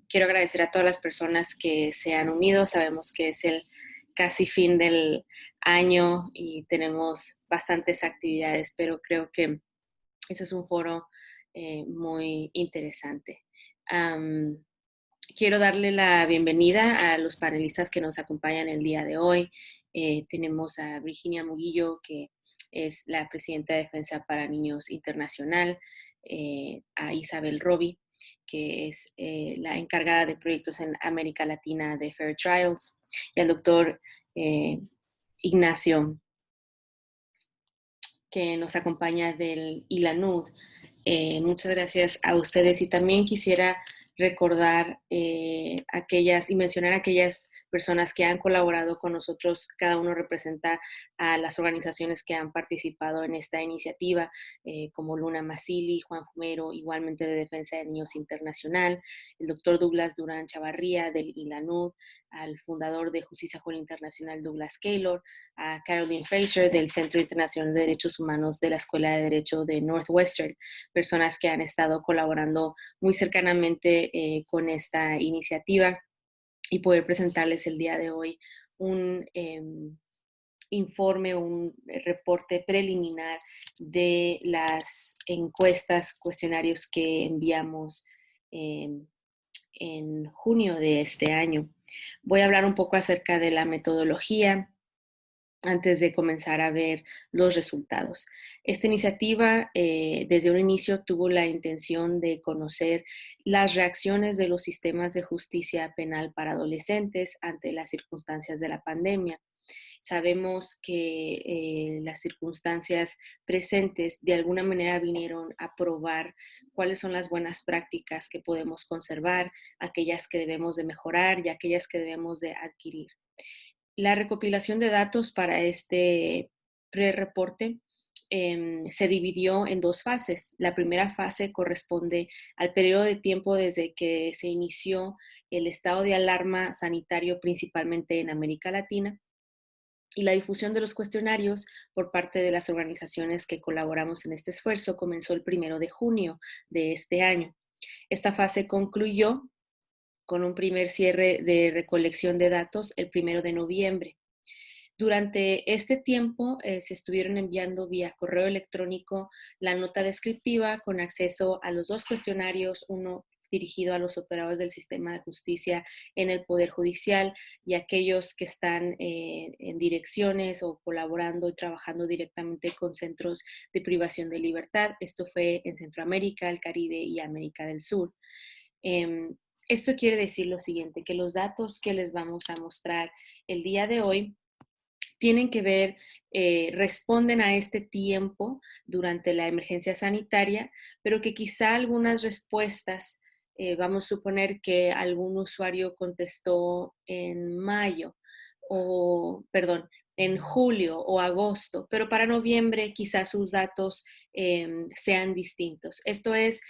Quiero agradecer a todas las personas que se han unido. Sabemos que es el casi fin del año y tenemos bastantes actividades, pero creo que ese es un foro muy interesante. Am, Quiero darle la bienvenida a los panelistas que nos acompañan el día de hoy. Tenemos a Virginia Muguillo, que es la presidenta de Defensa para Niños Internacional, a Isabel Roby, que es la encargada de proyectos en América Latina de Fair Trials, y al doctor eh, Ignacio, que nos acompaña del ILANUD. Muchas gracias a ustedes y también quisiera recordar aquellas y mencionar aquellas personas que han colaborado con nosotros. Cada uno representa a las organizaciones que han participado en esta iniciativa, como Luna Masili, Juan Fumero, igualmente de Defensa de Niños Internacional, el doctor Douglas Durán Chavarría del ILANUD, al fundador de Justicia Juvenil Internacional Douglas Keylor, a Caroline Fraser del Centro Internacional de Derechos Humanos de la Escuela de Derecho de Northwestern, personas que han estado colaborando muy cercanamente con esta iniciativa, y poder presentarles el día de hoy un informe, un reporte preliminar de las encuestas, cuestionarios que enviamos en junio de este año. Voy a hablar un poco acerca de la metodología antes de comenzar a ver los resultados. Esta iniciativa desde un inicio tuvo la intención de conocer las reacciones de los sistemas de justicia penal para adolescentes ante las circunstancias de la pandemia. Sabemos que las circunstancias presentes de alguna manera vinieron a probar cuáles son las buenas prácticas que podemos conservar, aquellas que debemos de mejorar y aquellas que debemos de adquirir. La recopilación de datos para este pre-reporte se dividió en dos fases. La primera fase corresponde al periodo de tiempo desde que se inició el estado de alarma sanitario, principalmente en América Latina, y la difusión de los cuestionarios por parte de las organizaciones que colaboramos en este esfuerzo comenzó el 1 de junio de este año. Esta fase concluyó con un primer cierre de recolección de datos el 1 de noviembre. Durante este tiempo se estuvieron enviando vía correo electrónico la nota descriptiva con acceso a los dos cuestionarios, uno dirigido a los operadores del sistema de justicia en el Poder Judicial y aquellos que están en direcciones o colaborando y trabajando directamente con centros de privación de libertad. Esto fue en Centroamérica, el Caribe y América del Sur. Esto quiere decir lo siguiente, que los datos que les vamos a mostrar el día de hoy tienen que ver, responden a este tiempo durante la emergencia sanitaria, pero que quizá algunas respuestas, vamos a suponer que algún usuario contestó en mayo, o, perdón, en julio o agosto, pero para noviembre quizás sus datos sean distintos. Esto es,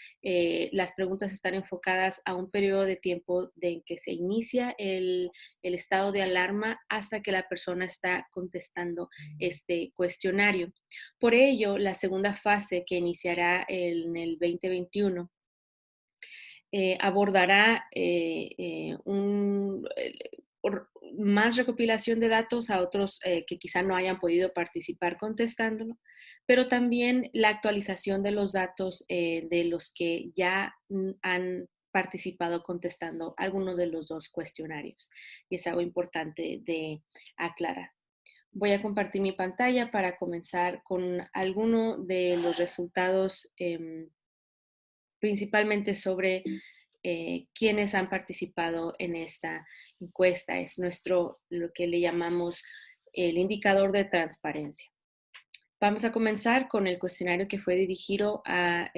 las preguntas están enfocadas a un periodo de tiempo de que se inicia el estado de alarma hasta que la persona está contestando este cuestionario. Por ello, la segunda fase que iniciará en el 2021 abordará más recopilación de datos a otros que quizá no hayan podido participar contestándolo, pero también la actualización de los datos de los que ya han participado contestando alguno de los dos cuestionarios. Y es algo importante de aclarar. Voy a compartir mi pantalla para comenzar con alguno de los resultados, principalmente sobre quienes han participado en esta encuesta. Es lo que le llamamos el indicador de transparencia. Vamos a comenzar con el cuestionario que fue dirigido al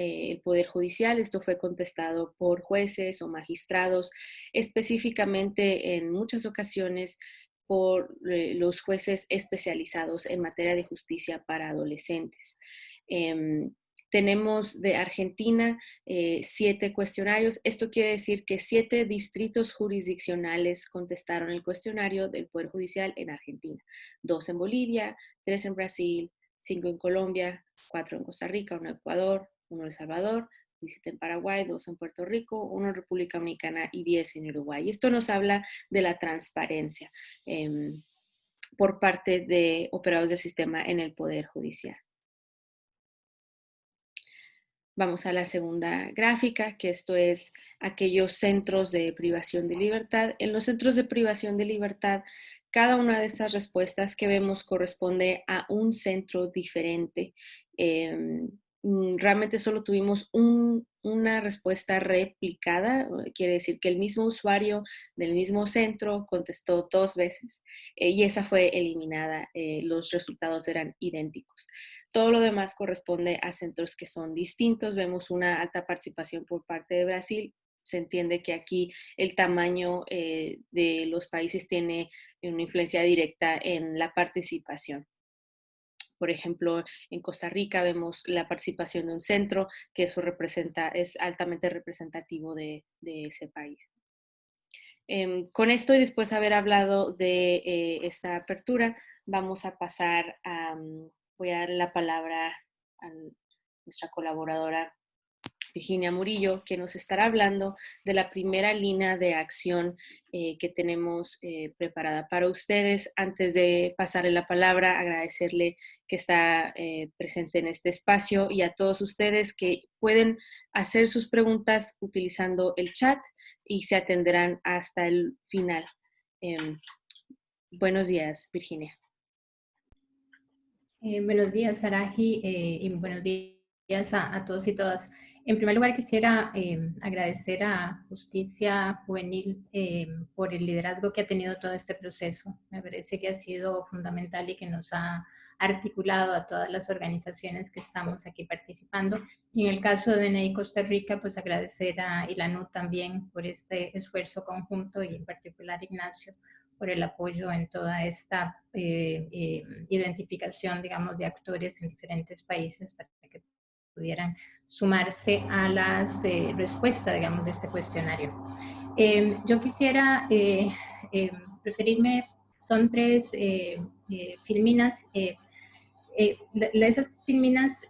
Poder Judicial. Esto fue contestado por jueces o magistrados, específicamente en muchas ocasiones por los jueces especializados en materia de justicia para adolescentes. Tenemos de Argentina 7 cuestionarios. Esto quiere decir que 7 distritos jurisdiccionales contestaron el cuestionario del Poder Judicial en Argentina. 2 en Bolivia, 3 en Brasil, 5 en Colombia, 4 en Costa Rica, 1 en Ecuador, 1 en El Salvador, 17 en Paraguay, 2 en Puerto Rico, 1 en República Dominicana y 10 en Uruguay. Esto nos habla de la transparencia por parte de operadores del sistema en el Poder Judicial. Vamos a la segunda gráfica, que esto es aquellos centros de privación de libertad. En los centros de privación de libertad, cada una de estas respuestas que vemos corresponde a un centro diferente. Realmente solo tuvimos una respuesta replicada, quiere decir que el mismo usuario del mismo centro contestó 2 veces y esa fue eliminada. Los resultados eran idénticos. Todo lo demás corresponde a centros que son distintos. Vemos una alta participación por parte de Brasil. Se entiende que aquí el tamaño de los países tiene una influencia directa en la participación. Por ejemplo, en Costa Rica vemos la participación de un centro, que eso es altamente representativo de ese país. Con esto y después de haber hablado de esta apertura, vamos a pasar a, voy a dar la palabra a nuestra colaboradora Virginia Murillo, que nos estará hablando de la primera línea de acción que tenemos preparada para ustedes. Antes de pasarle la palabra, agradecerle que está presente en este espacio y a todos ustedes que pueden hacer sus preguntas utilizando el chat y se atenderán hasta el final. Buenos días, Virginia. Buenos días, Saraji, y buenos días a todos y todas. En primer lugar, quisiera agradecer a Justicia Juvenil por el liderazgo que ha tenido todo este proceso. Me parece que ha sido fundamental y que nos ha articulado a todas las organizaciones que estamos aquí participando. Y en el caso de BNI Costa Rica, pues agradecer a Ilanu también por este esfuerzo conjunto y en particular Ignacio por el apoyo en toda esta identificación, digamos, de actores en diferentes países para que pudieran sumarse a las respuestas, digamos, de este cuestionario. Yo quisiera referirme, son 3 filminas. Esas filminas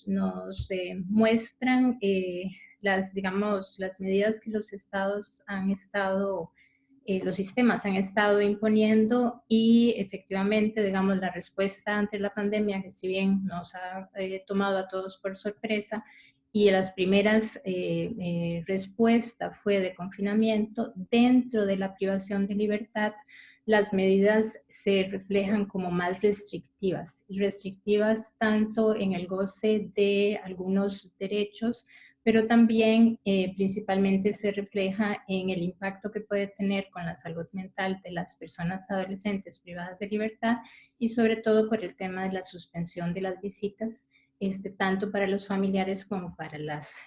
nos muestran digamos, las medidas que los estados han estado los sistemas han estado imponiendo y efectivamente, digamos, la respuesta ante la pandemia, que si bien nos ha tomado a todos por sorpresa, y las primeras respuestas fue de confinamiento, dentro de la privación de libertad, las medidas se reflejan como más restrictivas tanto en el goce de algunos derechos, pero también principalmente se refleja en el impacto que puede tener con la salud mental de las personas adolescentes privadas de libertad y sobre todo por el tema de la suspensión de las visitas, tanto para los familiares como para las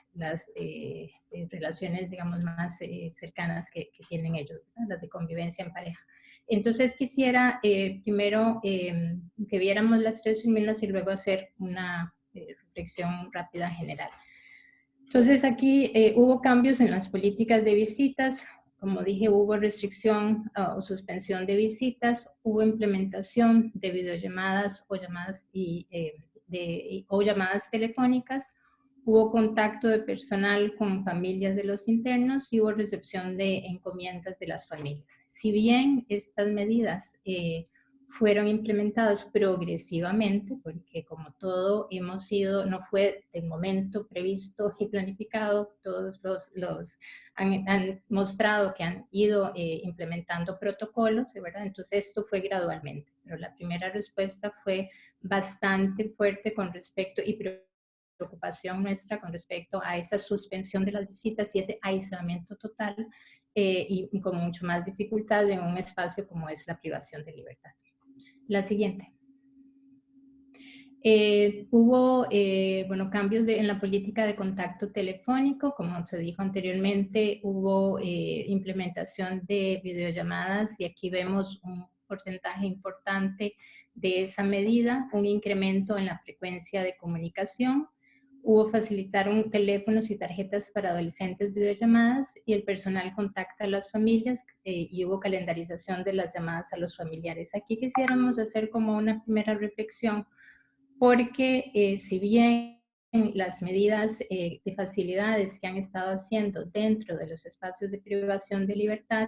relaciones, digamos, más cercanas que tienen ellos, ¿verdad? Las de convivencia en pareja. Entonces quisiera primero que viéramos las 3 filminas y luego hacer una reflexión rápida general. Entonces aquí hubo cambios en las políticas de visitas, como dije, hubo restricción o suspensión de visitas, hubo implementación de videollamadas o llamadas telefónicas, hubo contacto de personal con familias de los internos y hubo recepción de encomiendas de las familias. Si bien estas medidas fueron implementadas progresivamente, porque como todo no fue de momento previsto y planificado, todos han mostrado que han ido implementando protocolos, ¿verdad? Entonces esto fue gradualmente, pero la primera respuesta fue bastante fuerte con respecto y preocupación nuestra con respecto a esa suspensión de las visitas y ese aislamiento total y con mucho más dificultad en un espacio como es la privación de libertad. La siguiente. Hubo cambios en la política de contacto telefónico, como se dijo anteriormente, hubo implementación de videollamadas y aquí vemos un porcentaje importante de esa medida, un incremento en la frecuencia de comunicación, hubo facilitar teléfonos y tarjetas para adolescentes videollamadas y el personal contacta a las familias y hubo calendarización de las llamadas a los familiares. Aquí quisiéramos hacer como una primera reflexión porque si bien las medidas de facilidades que han estado haciendo dentro de los espacios de privación de libertad,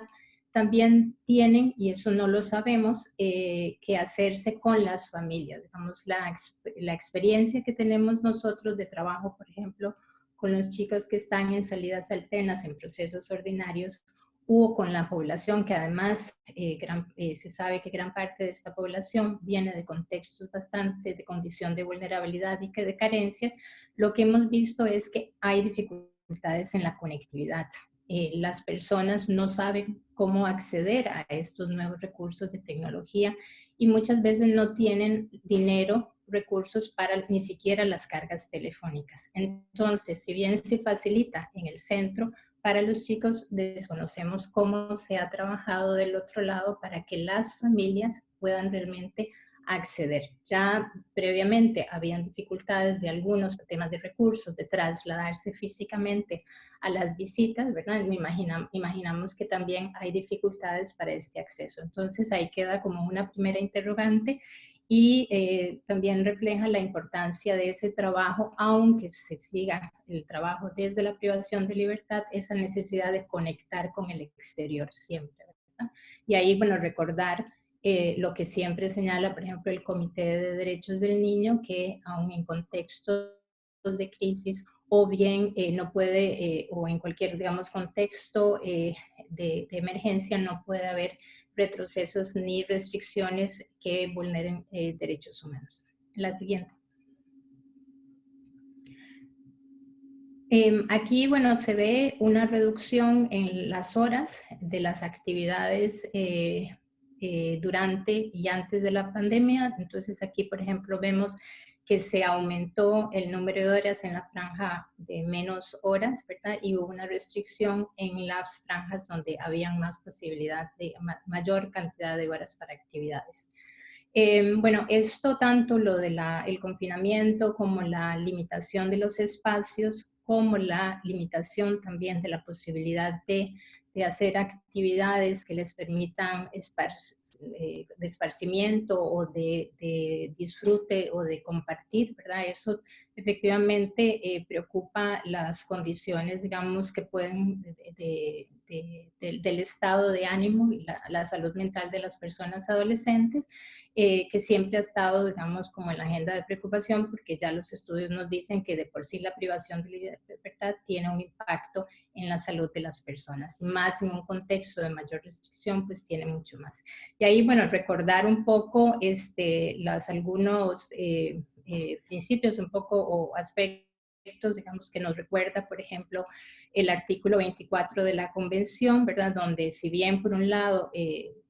también tienen, y eso no lo sabemos, que hacerse con las familias. Digamos, la experiencia que tenemos nosotros de trabajo, por ejemplo, con los chicos que están en salidas alternas, en procesos ordinarios, o con la población, que además se sabe que gran parte de esta población viene de contextos bastante de condición de vulnerabilidad y que de carencias, lo que hemos visto es que hay dificultades en la conectividad. Las personas no saben cómo acceder a estos nuevos recursos de tecnología y muchas veces no tienen dinero, recursos para ni siquiera las cargas telefónicas. Entonces, si bien se facilita en el centro, para los chicos desconocemos cómo se ha trabajado del otro lado para que las familias puedan realmente acceder. Ya previamente habían dificultades de algunos temas de recursos, de trasladarse físicamente a las visitas, ¿verdad? Imaginamos que también hay dificultades para este acceso. Entonces ahí queda como una primera interrogante y también refleja la importancia de ese trabajo, aunque se siga el trabajo desde la privación de libertad, esa necesidad de conectar con el exterior siempre, ¿verdad? Y ahí, bueno, recordar lo que siempre señala, por ejemplo, el Comité de Derechos del Niño, que aún en contextos de crisis o bien no puede, o en cualquier, digamos, contexto de emergencia, no puede haber retrocesos ni restricciones que vulneren derechos humanos. La siguiente. Aquí, bueno, se ve una reducción en las horas de las actividades durante y antes de la pandemia. Entonces aquí, por ejemplo, vemos que se aumentó el número de horas en la franja de menos horas, ¿verdad? Y hubo una restricción en las franjas donde había más posibilidad de mayor cantidad de horas para actividades. Bueno, esto tanto lo de el confinamiento como la limitación de los espacios, como la limitación también de la posibilidad de hacer actividades que les permitan de esparcimiento o de disfrute o de compartir, ¿verdad? Eso efectivamente preocupa las condiciones, digamos, que pueden del estado de ánimo y la salud mental de las personas adolescentes, que siempre ha estado, digamos, como en la agenda de preocupación, porque ya los estudios nos dicen que de por sí la privación de libertad tiene un impacto en la salud de las personas, y más en un contexto de mayor restricción, pues tiene mucho más. Y ahí, bueno, recordar un poco algunos principios un poco o aspectos, digamos, que nos recuerda, por ejemplo, el artículo 24 de la Convención, ¿verdad? Donde si bien por un lado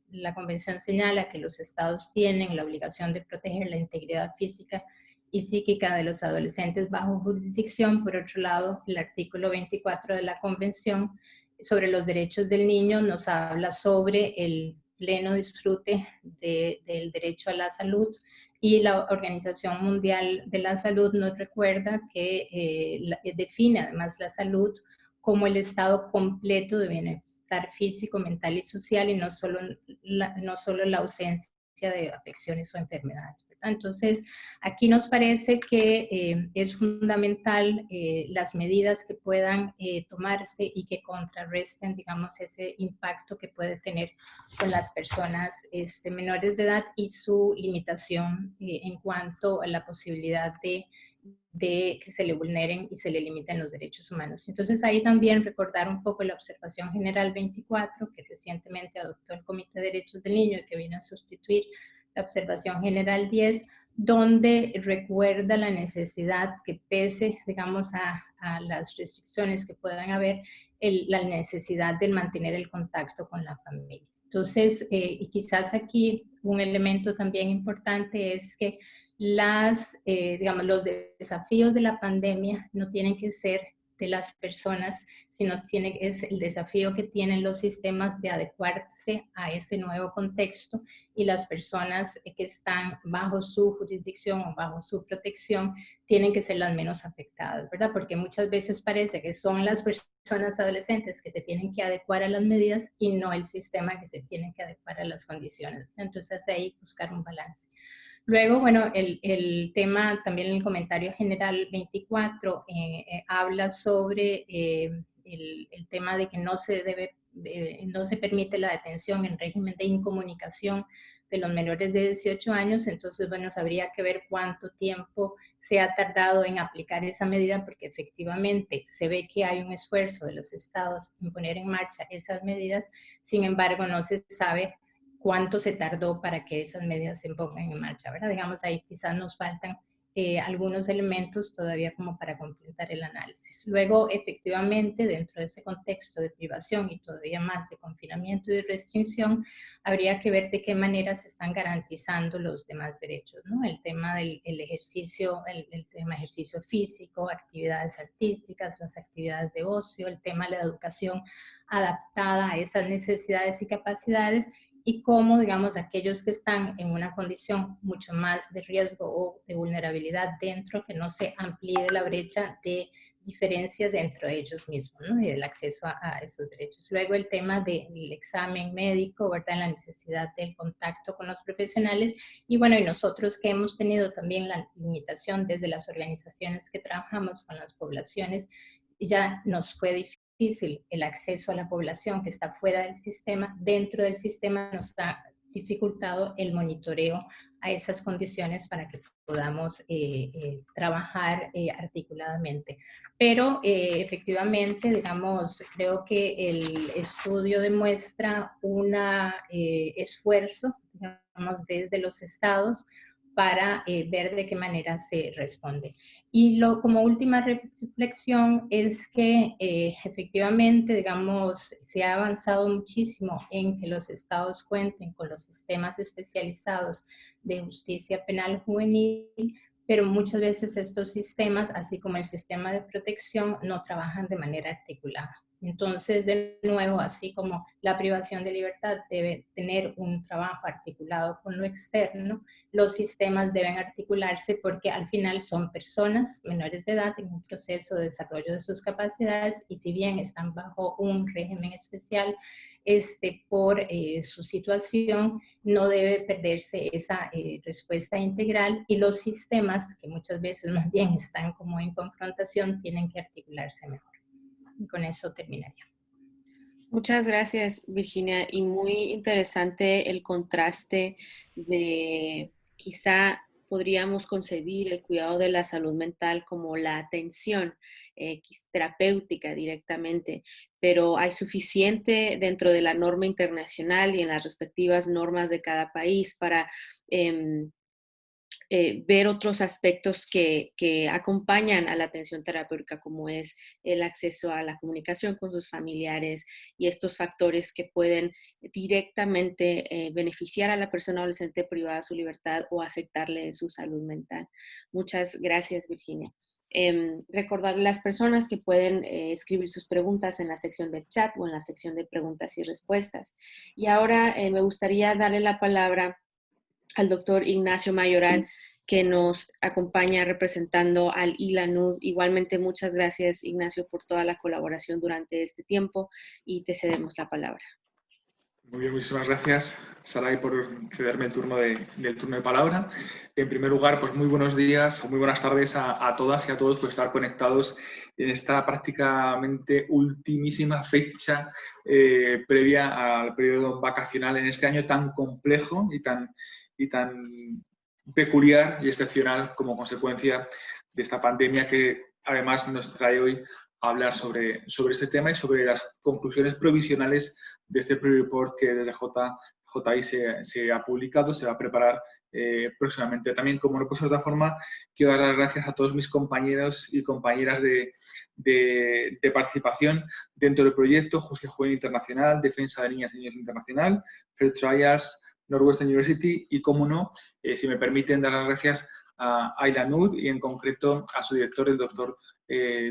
la Convención señala que los estados tienen la obligación de proteger la integridad física y psíquica de los adolescentes bajo jurisdicción, por otro lado, el artículo 24 de la Convención sobre los derechos del niño nos habla sobre el pleno disfrute del derecho a la salud, y la Organización Mundial de la Salud nos recuerda que define además la salud como el estado completo de bienestar físico, mental y social, y no solo la ausencia de afecciones o enfermedades, ¿verdad? Entonces, aquí nos parece que es fundamental las medidas que puedan tomarse y que contrarresten, digamos, ese impacto que puede tener con las personas menores de edad y su limitación en cuanto a la posibilidad de que se le vulneren y se le limiten los derechos humanos. Entonces ahí también recordar un poco la Observación General 24 que recientemente adoptó el Comité de Derechos del Niño y que viene a sustituir la Observación General 10, donde recuerda la necesidad que pese, digamos, a las restricciones que puedan haber, la necesidad de mantener el contacto con la familia. Entonces, y quizás aquí un elemento también importante es que digamos, los desafíos de la pandemia no tienen que ser de las personas, sino es el desafío que tienen los sistemas de adecuarse a ese nuevo contexto, y las personas que están bajo su jurisdicción o bajo su protección tienen que ser las menos afectadas, ¿verdad? Porque muchas veces parece que son las personas adolescentes que se tienen que adecuar a las medidas y no el sistema que se tiene que adecuar a las condiciones. Entonces ahí buscar un balance. Luego, bueno, el tema, también en el comentario general 24, habla sobre el tema de que no se permite la detención en régimen de incomunicación de los menores de 18 años. Entonces, bueno, habría que ver cuánto tiempo se ha tardado en aplicar esa medida, porque efectivamente se ve que hay un esfuerzo de los estados en poner en marcha esas medidas. Sin embargo, no se sabe cuánto se tardó para que esas medidas se pongan en marcha, ¿verdad? Digamos, ahí quizás nos faltan algunos elementos todavía como para completar el análisis. Luego, efectivamente, dentro de ese contexto de privación y todavía más de confinamiento y de restricción, habría que ver de qué manera se están garantizando los demás derechos, ¿no? El tema del ejercicio, el tema ejercicio físico, actividades artísticas, las actividades de ocio, el tema de la educación adaptada a esas necesidades y capacidades, y cómo, digamos, aquellos que están en una condición mucho más de riesgo o de vulnerabilidad dentro, que no se amplíe la brecha de diferencias dentro de ellos mismos, ¿no? Y del acceso a esos derechos. Luego el tema del examen médico, ¿verdad? La necesidad del contacto con los profesionales. Y bueno, y nosotros que hemos tenido también la limitación desde las organizaciones que trabajamos con las poblaciones, ya nos fue difícil el acceso a la población que está fuera del sistema. Dentro del sistema nos ha dificultado el monitoreo a esas condiciones para que podamos trabajar articuladamente. Pero efectivamente, digamos, creo que el estudio demuestra un esfuerzo, digamos, desde los estados para ver de qué manera se responde. Y como última reflexión es que efectivamente, digamos, se ha avanzado muchísimo en que los estados cuenten con los sistemas especializados de justicia penal juvenil, pero muchas veces estos sistemas, así como el sistema de protección, no trabajan de manera articulada. Entonces, de nuevo, así como la privación de libertad debe tener un trabajo articulado con lo externo, los sistemas deben articularse porque al final son personas menores de edad en un proceso de desarrollo de sus capacidades, y si bien están bajo un régimen especial por su situación, no debe perderse esa respuesta integral, y los sistemas, que muchas veces más bien están como en confrontación, tienen que articularse mejor. Y con eso terminaría. Muchas gracias, Virginia, y muy interesante el contraste de quizá podríamos concebir el cuidado de la salud mental como la atención terapéutica directamente, pero hay suficiente dentro de la norma internacional y en las respectivas normas de cada país para ver otros aspectos que acompañan a la atención terapéutica, como es el acceso a la comunicación con sus familiares y estos factores que pueden directamente beneficiar a la persona adolescente privada de su libertad o afectarle en su salud mental. Muchas gracias, Virginia. Recordarle a las personas que pueden escribir sus preguntas en la sección del chat o en la sección de preguntas y respuestas. Y ahora me gustaría darle la palabra al doctor Ignacio Mayoral, que nos acompaña representando al ILANUD. Igualmente, muchas gracias, Ignacio, por toda la colaboración durante este tiempo, y te cedemos la palabra. Muy bien, muchísimas gracias, Saray, por cederme el turno de palabra. En primer lugar, pues muy buenos días o muy buenas tardes a todas y a todos por estar conectados en esta prácticamente ultimísima fecha previa al periodo vacacional en este año tan complejo y tan peculiar y excepcional como consecuencia de esta pandemia, que además nos trae hoy a hablar sobre este tema y sobre las conclusiones provisionales de este pre-report que desde JI se ha publicado, se va a preparar próximamente. También, como no puede ser de otra forma, quiero dar las gracias a todos mis compañeros y compañeras de participación dentro del proyecto: Justicia Juvenil Internacional, Defensa de Niñas y Niños Internacional, Fair Trials, Northwestern University y, como no, si me permiten, dar las gracias a ILANUD y en concreto a su director, el doctor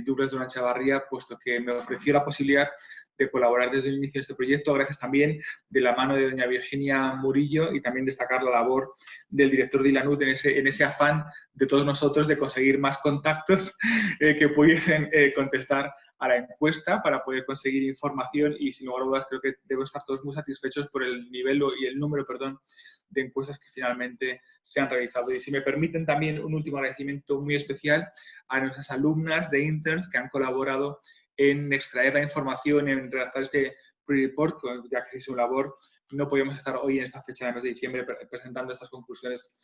Douglas Durán Chavarría, puesto que me ofreció la posibilidad de colaborar desde el inicio de este proyecto. Gracias también de la mano de doña Virginia Murillo, y también destacar la labor del director de ILANUD en ese afán de todos nosotros de conseguir más contactos que pudiesen contestar a la encuesta para poder conseguir información y sin lugar a dudas creo que debemos estar todos muy satisfechos por el nivel y el número, perdón, de encuestas que finalmente se han realizado. Y si me permiten también un último agradecimiento muy especial a nuestras alumnas de interns que han colaborado en extraer la información, en redactar este pre-report, ya que es su labor, no podíamos estar hoy en esta fecha de mes de diciembre presentando estas conclusiones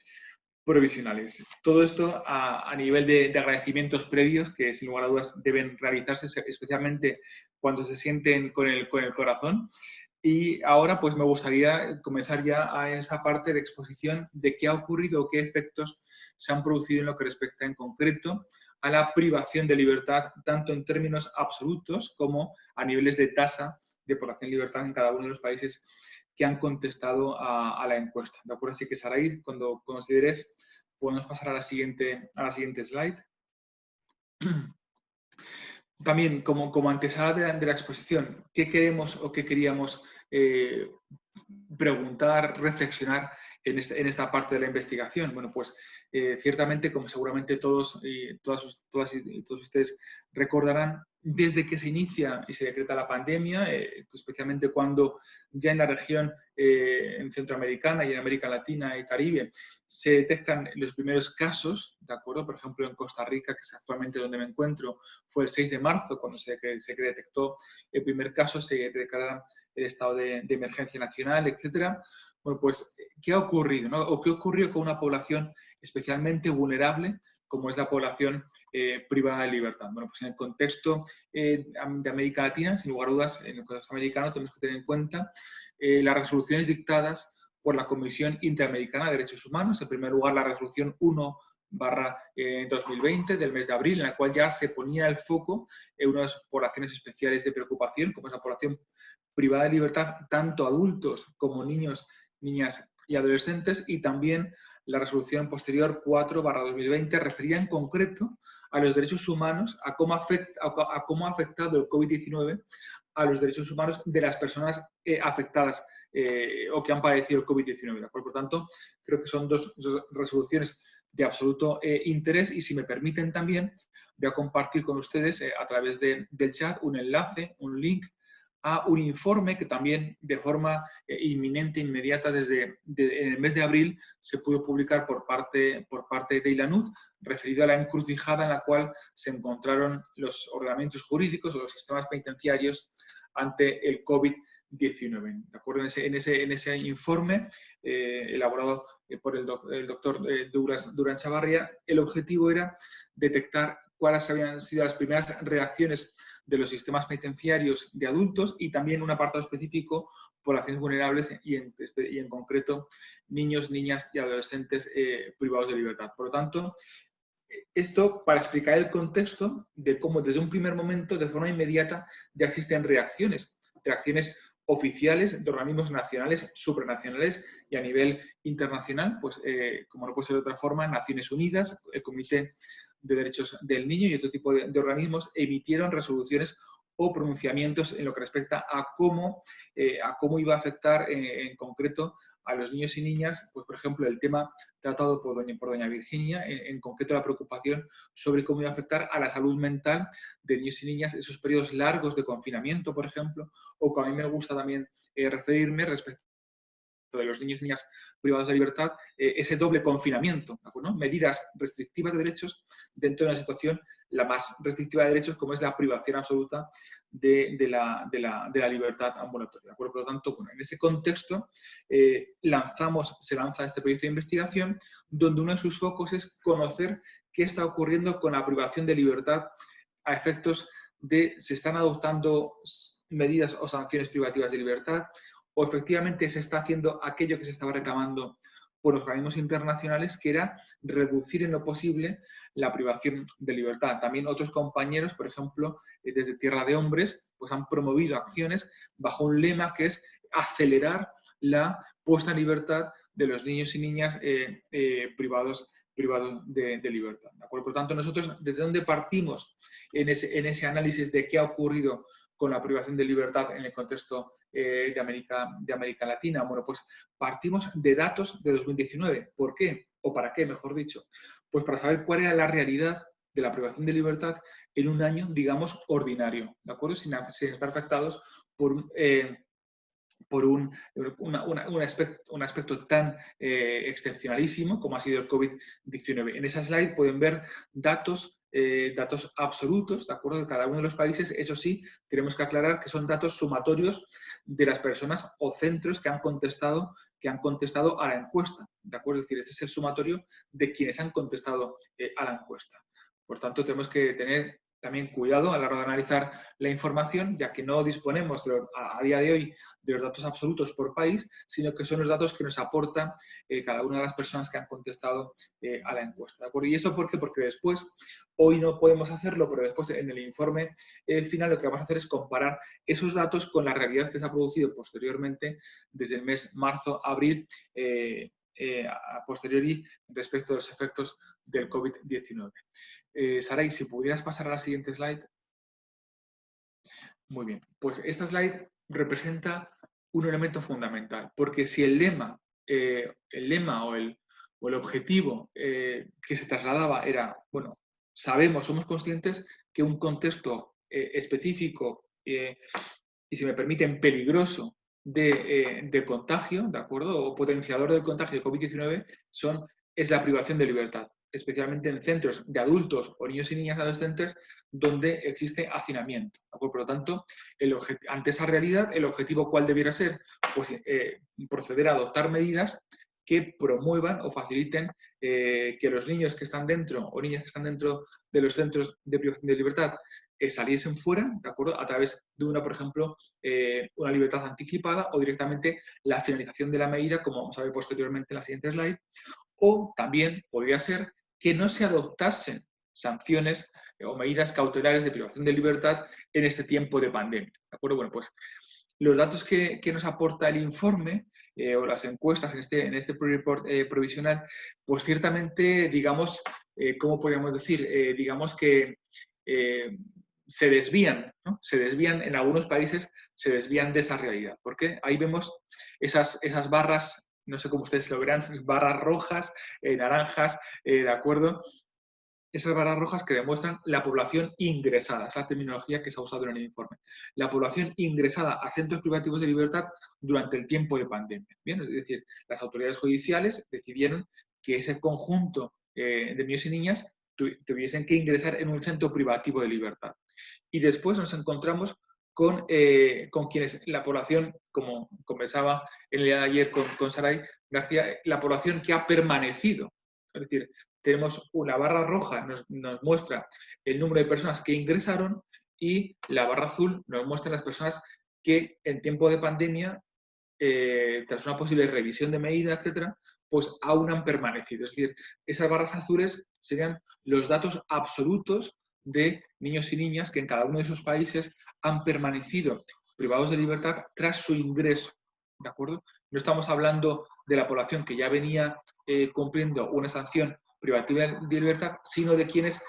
provisionales. Todo esto a nivel de agradecimientos previos que sin lugar a dudas deben realizarse, especialmente cuando se sienten con el corazón. Y ahora pues me gustaría comenzar ya a esa parte de exposición de qué ha ocurrido o qué efectos se han producido en lo que respecta en concreto a la privación de libertad, tanto en términos absolutos como a niveles de tasa de privación de libertad en cada uno de los países que han contestado a la encuesta. ¿De acuerdo? Así que, Saray, cuando consideres, podemos pasar a la siguiente slide. También, como antesala de la exposición, ¿qué queremos o qué queríamos preguntar, reflexionar en esta parte de la investigación? Bueno, pues ciertamente, como seguramente todas y todos ustedes recordarán, desde que se inicia y se decreta la pandemia, especialmente cuando ya en la región en Centroamericana y en América Latina y Caribe se detectan los primeros casos, ¿de acuerdo? Por ejemplo, en Costa Rica, que es actualmente donde me encuentro, fue el 6 de marzo cuando se detectó el primer caso, se declara el estado de emergencia nacional, etcétera. Bueno, pues, ¿qué ha ocurrido, no? ¿O qué ocurrió con una población especialmente vulnerable como es la población privada de libertad? Bueno, pues en el contexto de América Latina, sin lugar a dudas, en el contexto americano tenemos que tener en cuenta las resoluciones dictadas por la Comisión Interamericana de Derechos Humanos. En primer lugar, la resolución 1/2020 del mes de abril, en la cual ya se ponía el foco en unas poblaciones especiales de preocupación, como es la población privada de libertad, tanto adultos como niños, niñas y adolescentes, y también la resolución posterior 4/2020 refería en concreto a los derechos humanos, a cómo ha afectado el COVID-19 a los derechos humanos de las personas afectadas o que han padecido el COVID-19. Por lo tanto, creo que son dos resoluciones de absoluto interés y, si me permiten también, voy a compartir con ustedes a través del chat un enlace, un link a un informe que también de forma inminente, inmediata, en el mes de abril, se pudo publicar por parte de ILANUD, referido a la encrucijada en la cual se encontraron los ordenamientos jurídicos o los sistemas penitenciarios ante el COVID-19. ¿De acuerdo? En ese informe, elaborado por el doctor Durán Chavarría, el objetivo era detectar cuáles habían sido las primeras reacciones de los sistemas penitenciarios de adultos y también un apartado específico, poblaciones vulnerables y en concreto niños, niñas y adolescentes privados de libertad. Por lo tanto, esto para explicar el contexto de cómo desde un primer momento, de forma inmediata, ya existen reacciones oficiales de organismos nacionales, supranacionales y a nivel internacional, pues como no puede ser de otra forma, Naciones Unidas, el Comité de Derechos del Niño y otro tipo de organismos emitieron resoluciones o pronunciamientos en lo que respecta a cómo iba a afectar en concreto a los niños y niñas, pues por ejemplo el tema tratado por doña Virginia, en concreto la preocupación sobre cómo iba a afectar a la salud mental de niños y niñas esos periodos largos de confinamiento, por ejemplo, o que a mí me gusta también referirme respecto de los niños y niñas privados de libertad, ese doble confinamiento, ¿no? Medidas restrictivas de derechos dentro de una situación la más restrictiva de derechos, como es la privación absoluta de la libertad ambulatoria. ¿De acuerdo? Por lo tanto, bueno, en ese contexto se lanza este proyecto de investigación, donde uno de sus focos es conocer qué está ocurriendo con la privación de libertad a efectos de se están adoptando medidas o sanciones privativas de libertad, o efectivamente se está haciendo aquello que se estaba reclamando por los organismos internacionales, que era reducir en lo posible la privación de libertad. También otros compañeros, por ejemplo, desde Tierra de Hombres, pues han promovido acciones bajo un lema que es acelerar la puesta en libertad de los niños y niñas privados de libertad. ¿De acuerdo? Por lo tanto, nosotros, ¿desde dónde partimos en ese análisis de qué ha ocurrido con la privación de libertad en el contexto de América Latina? Bueno, pues partimos de datos de 2019. ¿Por qué? O para qué, mejor dicho. Pues para saber cuál era la realidad de la privación de libertad en un año, digamos, ordinario, ¿de acuerdo? Sin estar afectados por un aspecto tan excepcionalísimo como ha sido el COVID-19. En esa slide pueden ver datos absolutos, ¿de acuerdo?, de cada uno de los países. Eso sí, tenemos que aclarar que son datos sumatorios de las personas o centros que han contestado a la encuesta, ¿de acuerdo? Es decir, ese es el sumatorio de quienes han contestado a la encuesta. Por tanto, tenemos que tener también cuidado a la hora de analizar la información, ya que no disponemos a día de hoy de los datos absolutos por país, sino que son los datos que nos aporta cada una de las personas que han contestado a la encuesta. ¿De acuerdo? ¿Y eso por qué? Porque después, hoy no podemos hacerlo, pero después en el informe final lo que vamos a hacer es comparar esos datos con la realidad que se ha producido posteriormente desde el mes marzo-abril, a posteriori respecto a los efectos del COVID-19. Saray, si pudieras pasar a la siguiente slide. Muy bien, pues esta slide representa un elemento fundamental, porque si el lema o el objetivo que se trasladaba era, bueno, somos conscientes que un contexto específico y, si me permiten, peligroso de contagio, ¿de acuerdo?, o potenciador del contagio de COVID-19 es la privación de libertad, especialmente en centros de adultos o niños y niñas adolescentes donde existe hacinamiento. Por lo tanto, ante esa realidad, ¿el objetivo cuál debiera ser? Pues proceder a adoptar medidas que promuevan o faciliten que los niños que están dentro o niñas que están dentro de los centros de privación de libertad saliesen fuera, ¿de acuerdo?, a través de por ejemplo, una libertad anticipada o directamente la finalización de la medida, como vamos a ver posteriormente en la siguiente slide. O también podría ser que no se adoptasen sanciones o medidas cautelares de privación de libertad en este tiempo de pandemia. ¿De acuerdo? Bueno, pues los datos que nos aporta el informe o las encuestas en este report provisional, pues ciertamente, digamos, ¿cómo podríamos decir? Digamos que se desvían, ¿no? Se desvían, en algunos países se desvían de esa realidad. ¿Por qué? Ahí vemos esas barras, no sé cómo ustedes lo verán, barras rojas, naranjas, ¿de acuerdo? Esas barras rojas que demuestran la población ingresada, es la terminología que se ha usado en el informe. La población ingresada a centros privativos de libertad durante el tiempo de pandemia. Bien, es decir, las autoridades judiciales decidieron que ese conjunto de niños y niñas tuviesen que ingresar en un centro privativo de libertad. Y después nos encontramos con quienes, la población, como conversaba en el día de ayer con Saray García, la población que ha permanecido. Es decir, tenemos una barra roja, nos muestra el número de personas que ingresaron, y la barra azul nos muestra las personas que en tiempo de pandemia, tras una posible revisión de medida, etcétera, pues aún han permanecido. Es decir, esas barras azules serían los datos absolutos de niños y niñas que en cada uno de esos países han permanecido privados de libertad tras su ingreso. ¿De acuerdo? No estamos hablando de la población que ya venía cumpliendo una sanción privativa de libertad, sino de quienes,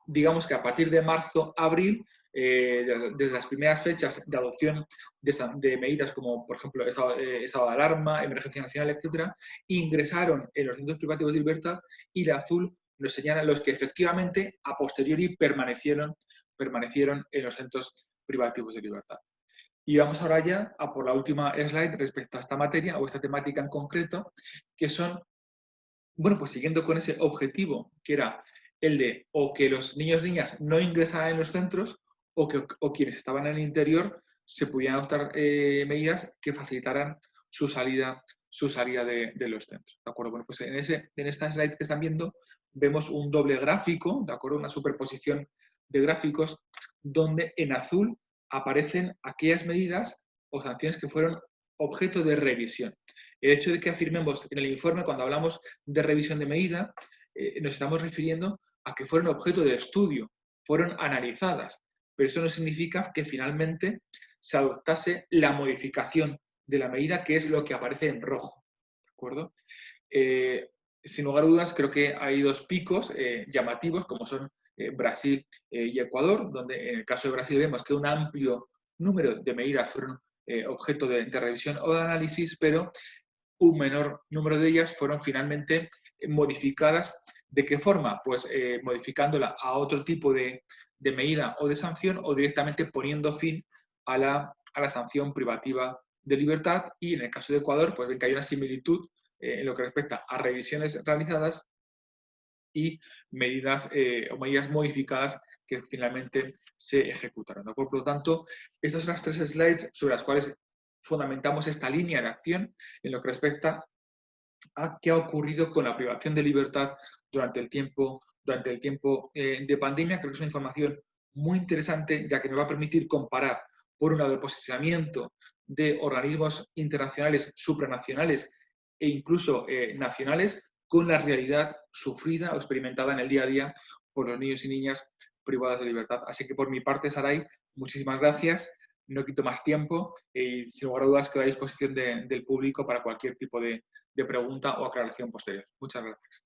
digamos que a partir de marzo, abril, desde las primeras fechas de adopción de medidas como, por ejemplo, estado de alarma, emergencia nacional, etcétera, ingresaron en los centros privativos de libertad, y la azul nos señala los que efectivamente a posteriori permanecieron en los centros privativos de libertad. Y vamos ahora ya a por la última slide respecto a esta materia o esta temática en concreto, que son, bueno, pues siguiendo con ese objetivo que era el de o que los niños y niñas no ingresaran en los centros, o quienes estaban en el interior se pudieran adoptar medidas que facilitaran su salida de los centros. ¿De acuerdo? Bueno, pues en esta slide que están viendo vemos un doble gráfico, ¿de acuerdo? Una superposición de gráficos donde en azul aparecen aquellas medidas o sanciones que fueron objeto de revisión. El hecho de que afirmemos en el informe, cuando hablamos de revisión de medida, nos estamos refiriendo a que fueron objeto de estudio, fueron analizadas, pero eso no significa que finalmente se adoptase la modificación de la medida, que es lo que aparece en rojo. ¿De acuerdo? Sin lugar a dudas, creo que hay dos picos llamativos, como son Brasil y Ecuador, donde en el caso de Brasil vemos que un amplio número de medidas fueron objeto de revisión o de análisis, pero un menor número de ellas fueron finalmente modificadas. ¿De qué forma? Pues modificándola a otro tipo de medida o de sanción, o directamente poniendo fin a la sanción privativa de libertad. Y en el caso de Ecuador, pues ven que hay una similitud en lo que respecta a revisiones realizadas y medidas o medidas modificadas que finalmente se ejecutaron. Por lo tanto, estas son las 3 slides sobre las cuales fundamentamos esta línea de acción en lo que respecta a qué ha ocurrido con la privación de libertad durante el tiempo de pandemia. Creo que es una información muy interesante, ya que nos va a permitir comparar, por un lado, el posicionamiento de organismos internacionales, supranacionales e incluso nacionales, con la realidad sufrida o experimentada en el día a día por los niños y niñas privadas de libertad. Así que por mi parte, Saray, muchísimas gracias. No quito más tiempo y sin lugar a dudas quedo a disposición del público para cualquier tipo de pregunta o aclaración posterior. Muchas gracias.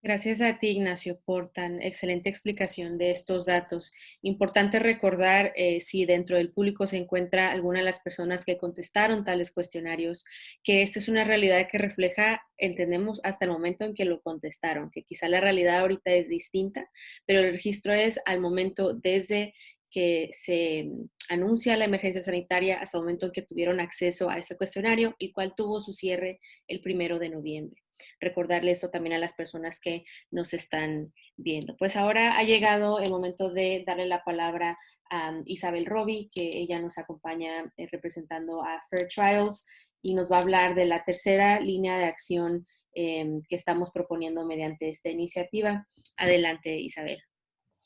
Gracias a ti, Ignacio, por tan excelente explicación de estos datos. Importante recordar, si dentro del público se encuentra alguna de las personas que contestaron tales cuestionarios, que esta es una realidad que refleja, entendemos, hasta el momento en que lo contestaron, que quizá la realidad ahorita es distinta, pero el registro es al momento desde que se anuncia la emergencia sanitaria hasta el momento en que tuvieron acceso a ese cuestionario, el cual tuvo su cierre el 1 de noviembre. Recordarle esto también a las personas que nos están viendo. Pues ahora ha llegado el momento de darle la palabra a Isabel Roby, que ella nos acompaña representando a Fair Trials y nos va a hablar de la tercera línea de acción que estamos proponiendo mediante esta iniciativa. Adelante, Isabel.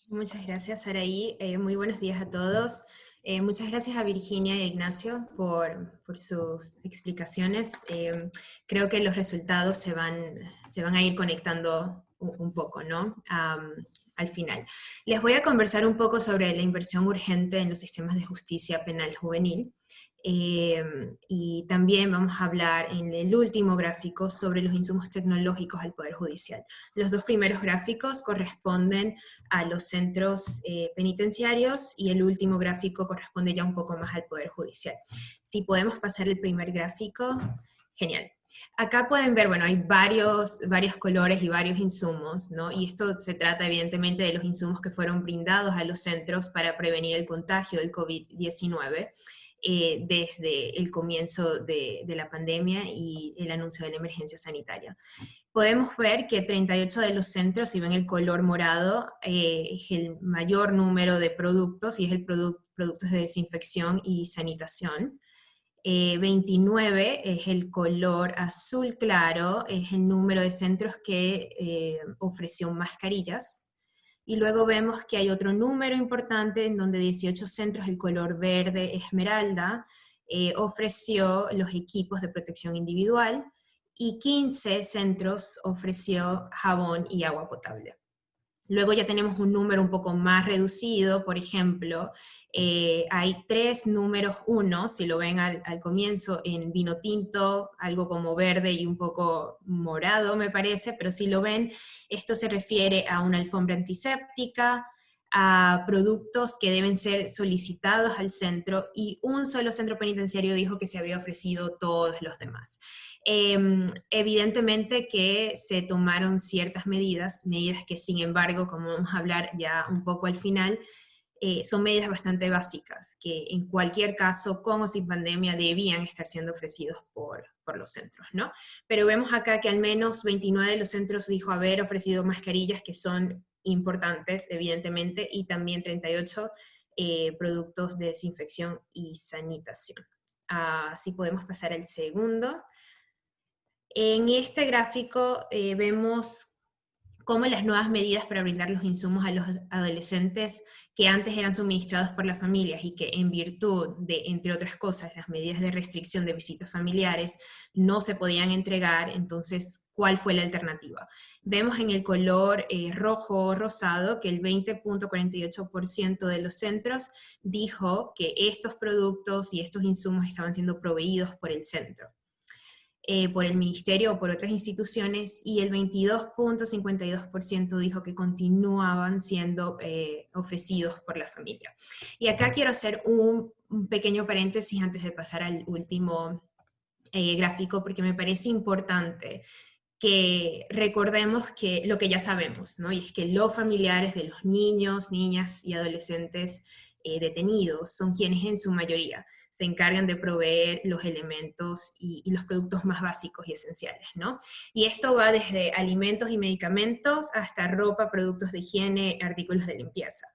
Muchas gracias, Saraí. Muy buenos días a todos. Muchas gracias a Virginia y a Ignacio por sus explicaciones. Creo que los resultados se van a ir conectando un poco, ¿no? Al final. Les voy a conversar un poco sobre la inversión urgente en los sistemas de justicia penal juvenil. Y también vamos a hablar en el último gráfico sobre los insumos tecnológicos al Poder Judicial. Los 2 primeros gráficos corresponden a los centros penitenciarios y el último gráfico corresponde ya un poco más al Poder Judicial. Si podemos pasar el primer gráfico, genial. Acá pueden ver, bueno, hay varios colores y varios insumos, ¿no? Y esto se trata evidentemente de los insumos que fueron brindados a los centros para prevenir el contagio del COVID-19. Desde el comienzo de la pandemia y el anuncio de la emergencia sanitaria. Podemos ver que 38 de los centros, si ven el color morado, es el mayor número de productos y es el productos de desinfección y sanitación. 29 es el color azul claro, es el número de centros que ofreció mascarillas. Y luego vemos que hay otro número importante en donde 18 centros, el color verde esmeralda, ofreció los equipos de protección individual y 15 centros ofreció jabón y agua potable. Luego ya tenemos un número un poco más reducido, por ejemplo, hay 3 números 1, si lo ven al comienzo, en vino tinto, algo como verde y un poco morado me parece, pero si lo ven, esto se refiere a una alfombra antiséptica, a productos que deben ser solicitados al centro, y un solo centro penitenciario dijo que se había ofrecido todos los demás. Evidentemente que se tomaron ciertas medidas que sin embargo, como vamos a hablar ya un poco al final, son medidas bastante básicas, que en cualquier caso, con o sin pandemia, debían estar siendo ofrecidos por los centros, ¿no? Pero vemos acá que al menos 29 de los centros dijo haber ofrecido mascarillas, que son importantes, evidentemente, y también 38 productos de desinfección y sanitación. Así podemos pasar al segundo. En este gráfico vemos cómo las nuevas medidas para brindar los insumos a los adolescentes que antes eran suministrados por las familias y que en virtud de, entre otras cosas, las medidas de restricción de visitas familiares, no se podían entregar. Entonces, ¿cuál fue la alternativa? Vemos en el color rojo o rosado que el 20.48% de los centros dijo que estos productos y estos insumos estaban siendo proveídos por el centro, por el ministerio o por otras instituciones, y el 22.52% dijo que continuaban siendo ofrecidos por la familia. Y acá quiero hacer un pequeño paréntesis antes de pasar al último gráfico, porque me parece importante que recordemos que lo que ya sabemos, ¿no? Y es que los familiares de los niños, niñas y adolescentes detenidos son quienes en su mayoría se encargan de proveer los elementos y los productos más básicos y esenciales, ¿no? Y esto va desde alimentos y medicamentos hasta ropa, productos de higiene, artículos de limpieza.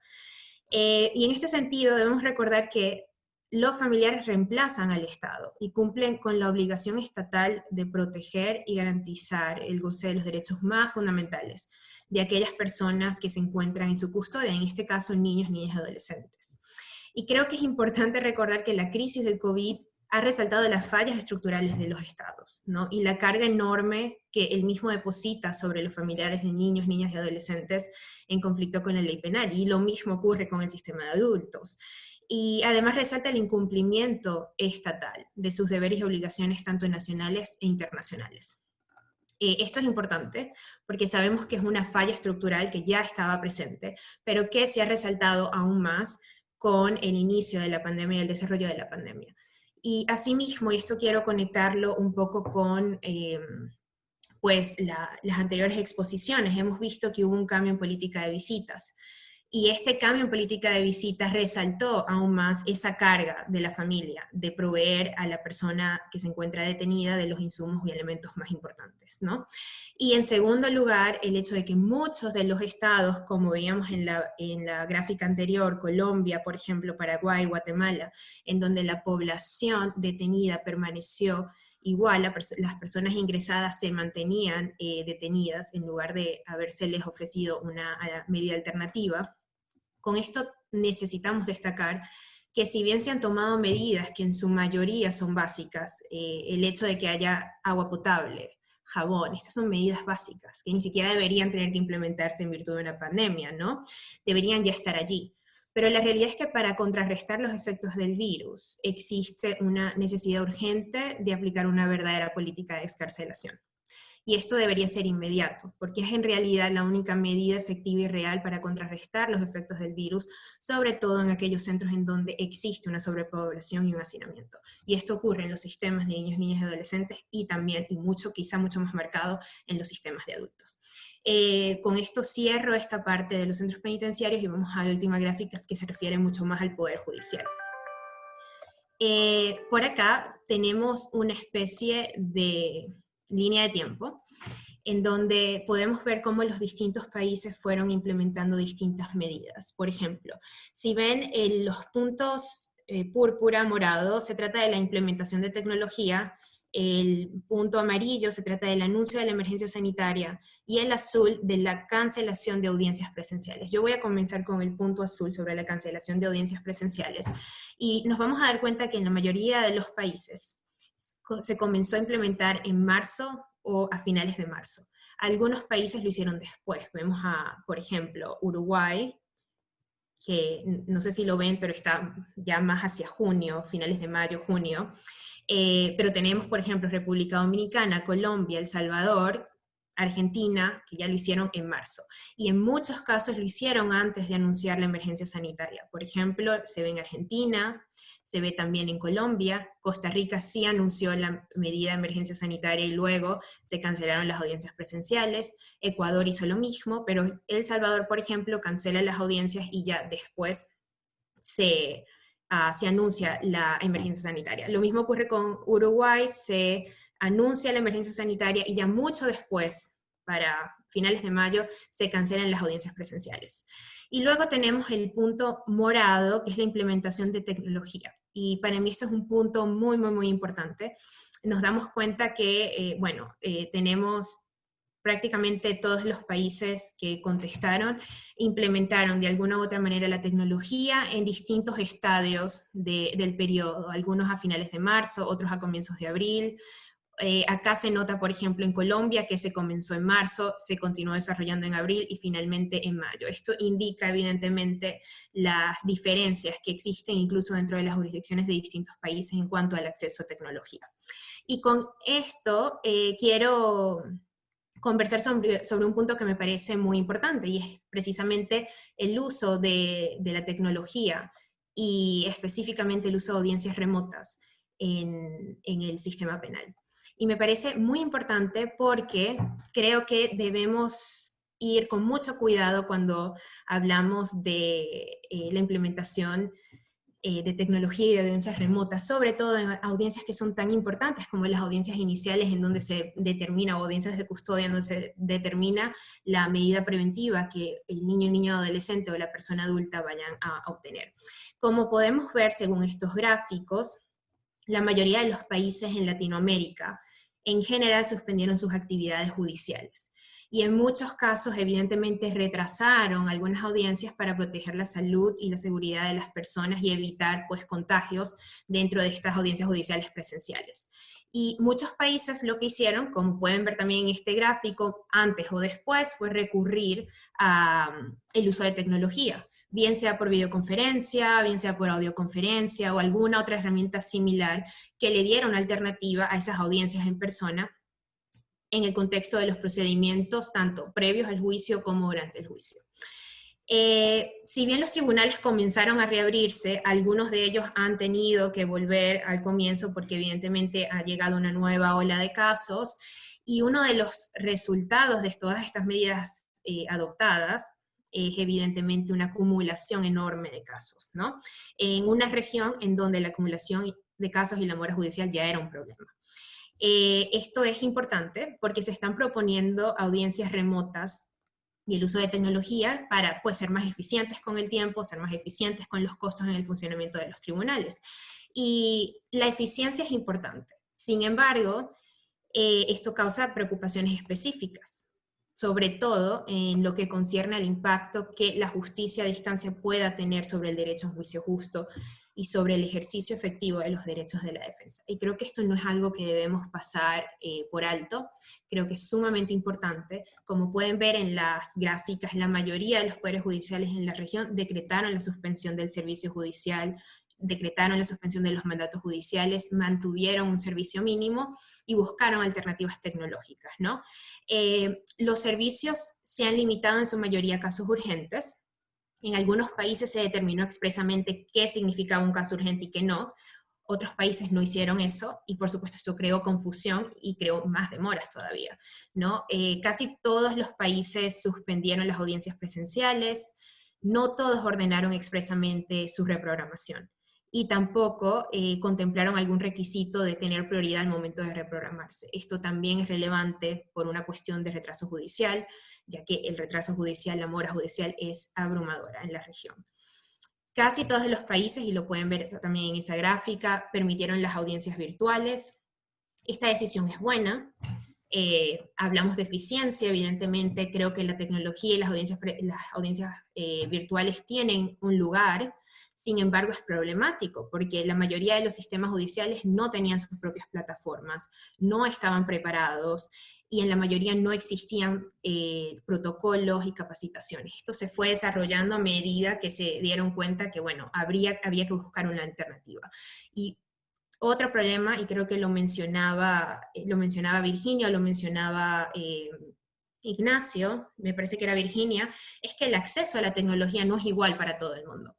Y en este sentido debemos recordar que los familiares reemplazan al Estado y cumplen con la obligación estatal de proteger y garantizar el goce de los derechos más fundamentales de aquellas personas que se encuentran en su custodia, en este caso niños, niñas y adolescentes. Y creo que es importante recordar que la crisis del COVID ha resaltado las fallas estructurales de los estados, ¿no? Y la carga enorme que él mismo deposita sobre los familiares de niños, niñas y adolescentes en conflicto con la ley penal. Y lo mismo ocurre con el sistema de adultos. Y además resalta el incumplimiento estatal de sus deberes y obligaciones tanto nacionales e internacionales. Esto es importante porque sabemos que es una falla estructural que ya estaba presente, pero que se ha resaltado aún más con el inicio de la pandemia y el desarrollo de la pandemia. Y asimismo, y esto quiero conectarlo un poco con pues las anteriores exposiciones, hemos visto que hubo un cambio en política de visitas. Y este cambio en política de visitas resaltó aún más esa carga de la familia, de proveer a la persona que se encuentra detenida de los insumos y elementos más importantes, ¿no? Y en segundo lugar, el hecho de que muchos de los estados, como veíamos en la gráfica anterior, Colombia, por ejemplo, Paraguay, Guatemala, en donde la población detenida permaneció igual, las personas ingresadas se mantenían detenidas en lugar de habérseles ofrecido una medida alternativa. Con esto necesitamos destacar que si bien se han tomado medidas que en su mayoría son básicas, el hecho de que haya agua potable, jabón, estas son medidas básicas que ni siquiera deberían tener que implementarse en virtud de una pandemia, ¿no? Deberían ya estar allí. Pero la realidad es que para contrarrestar los efectos del virus existe una necesidad urgente de aplicar una verdadera política de excarcelación. Y esto debería ser inmediato, porque es en realidad la única medida efectiva y real para contrarrestar los efectos del virus, sobre todo en aquellos centros en donde existe una sobrepoblación y un hacinamiento. Y esto ocurre en los sistemas de niños, niñas y adolescentes y también, y quizá mucho más marcado, en los sistemas de adultos. Con esto cierro esta parte de los centros penitenciarios y vamos a la última gráfica que se refiere mucho más al Poder Judicial. Por acá tenemos una especie de línea de tiempo, en donde podemos ver cómo los distintos países fueron implementando distintas medidas. Por ejemplo, si ven los puntos púrpura, morado, se trata de la implementación de tecnología, el punto amarillo se trata del anuncio de la emergencia sanitaria, y el azul de la cancelación de audiencias presenciales. Yo voy a comenzar con el punto azul sobre la cancelación de audiencias presenciales, y nos vamos a dar cuenta que en la mayoría de los países se comenzó a implementar en marzo o a finales de marzo. Algunos países lo hicieron después. Vemos por ejemplo, Uruguay, que no sé si lo ven, pero está ya más hacia junio, finales de mayo, junio. Pero tenemos, por ejemplo, República Dominicana, Colombia, El Salvador, Argentina, que ya lo hicieron en marzo. Y en muchos casos lo hicieron antes de anunciar la emergencia sanitaria. Por ejemplo, se ve en Argentina, se ve también en Colombia. Costa Rica sí anunció la medida de emergencia sanitaria y luego se cancelaron las audiencias presenciales. Ecuador hizo lo mismo, pero El Salvador, por ejemplo, cancela las audiencias y ya después se anuncia la emergencia sanitaria. Lo mismo ocurre con Uruguay, se anuncia la emergencia sanitaria y ya mucho después, para finales de mayo, se cancelan las audiencias presenciales. Y luego tenemos el punto morado, que es la implementación de tecnología. Y para mí esto es un punto muy, muy, muy importante. Nos damos cuenta que, tenemos prácticamente todos los países que contestaron implementaron de alguna u otra manera la tecnología en distintos estadios del periodo, algunos a finales de marzo, otros a comienzos de abril. Acá se nota, por ejemplo, en Colombia que se comenzó en marzo, se continuó desarrollando en abril y finalmente en mayo. Esto indica evidentemente las diferencias que existen incluso dentro de las jurisdicciones de distintos países en cuanto al acceso a tecnología. Y con esto quiero conversar sobre un punto que me parece muy importante, y es precisamente el uso de la tecnología y específicamente el uso de audiencias remotas en el sistema penal. Y me parece muy importante porque creo que debemos ir con mucho cuidado cuando hablamos de la implementación de tecnología y de audiencias remotas, sobre todo en audiencias que son tan importantes como las audiencias iniciales en donde se determina, o audiencias de custodia en donde se determina la medida preventiva que el niño, adolescente o la persona adulta vayan a obtener. Como podemos ver según estos gráficos, la mayoría de los países en Latinoamérica en general suspendieron sus actividades judiciales. Y en muchos casos, evidentemente, retrasaron algunas audiencias para proteger la salud y la seguridad de las personas y evitar, pues, contagios dentro de estas audiencias judiciales presenciales. Y muchos países lo que hicieron, como pueden ver también en este gráfico, antes o después, fue recurrir al uso de tecnología, bien sea por videoconferencia, bien sea por audioconferencia o alguna otra herramienta similar que le diera una alternativa a esas audiencias en persona en el contexto de los procedimientos tanto previos al juicio como durante el juicio. Si bien los tribunales comenzaron a reabrirse, algunos de ellos han tenido que volver al comienzo porque evidentemente ha llegado una nueva ola de casos, y uno de los resultados de todas estas medidas adoptadas es evidentemente una acumulación enorme de casos, ¿no? En una región en donde la acumulación de casos y la mora judicial ya era un problema. Esto es importante porque se están proponiendo audiencias remotas y el uso de tecnología para, pues, ser más eficientes con el tiempo, ser más eficientes con los costos en el funcionamiento de los tribunales. Y la eficiencia es importante. Sin embargo, esto causa preocupaciones específicas, sobre todo en lo que concierne al impacto que la justicia a distancia pueda tener sobre el derecho a un juicio justo y sobre el ejercicio efectivo de los derechos de la defensa. Y creo que esto no es algo que debemos pasar por alto, creo que es sumamente importante. Como pueden ver en las gráficas, la mayoría de los poderes judiciales en la región decretaron la suspensión del servicio judicial, decretaron la suspensión de los mandatos judiciales, mantuvieron un servicio mínimo y buscaron alternativas tecnológicas, ¿no? Los servicios se han limitado en su mayoría a casos urgentes. En algunos países se determinó expresamente qué significaba un caso urgente y qué no. Otros países no hicieron eso, y por supuesto esto creó confusión y creó más demoras todavía, ¿no? Casi todos los países suspendieron las audiencias presenciales, no todos ordenaron expresamente su reprogramación, y tampoco contemplaron algún requisito de tener prioridad al momento de reprogramarse. Esto también es relevante por una cuestión de retraso judicial, ya que el retraso judicial, la mora judicial es abrumadora en la región. Casi todos los países, y lo pueden ver también en esa gráfica, permitieron las audiencias virtuales. Esta decisión es buena. Hablamos de eficiencia, evidentemente creo que la tecnología y las audiencias virtuales tienen un lugar. Sin embargo, es problemático porque la mayoría de los sistemas judiciales no tenían sus propias plataformas, no estaban preparados, y en la mayoría no existían protocolos y capacitaciones. Esto se fue desarrollando a medida que se dieron cuenta que, bueno, había que buscar una alternativa. Y otro problema, y creo que lo mencionaba Virginia, o lo mencionaba Ignacio, me parece que era Virginia, es que el acceso a la tecnología no es igual para todo el mundo.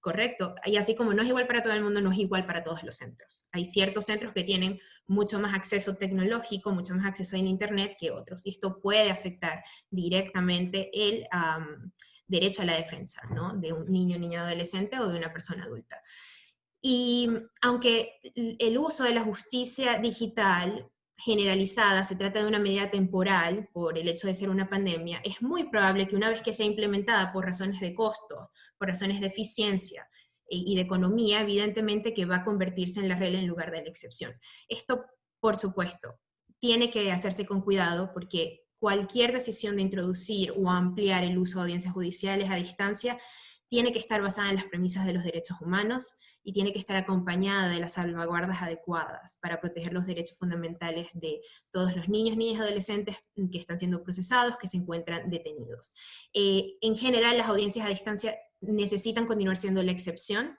Correcto, y así como no es igual para todo el mundo, no es igual para todos los centros. Hay ciertos centros que tienen mucho más acceso tecnológico, mucho más acceso a internet que otros, y esto puede afectar directamente el derecho a la defensa, ¿no? De un niño, niña, adolescente o de una persona adulta. Y aunque el uso de la justicia digital generalizada se trata de una medida temporal por el hecho de ser una pandemia, es muy probable que una vez que sea implementada por razones de costo, por razones de eficiencia y de economía, evidentemente que va a convertirse en la regla en lugar de la excepción. Esto, por supuesto, tiene que hacerse con cuidado porque cualquier decisión de introducir o ampliar el uso de audiencias judiciales a distancia tiene que estar basada en las premisas de los derechos humanos y tiene que estar acompañada de las salvaguardas adecuadas para proteger los derechos fundamentales de todos los niños, niñas y adolescentes que están siendo procesados, que se encuentran detenidos. En general, las audiencias a distancia necesitan continuar siendo la excepción,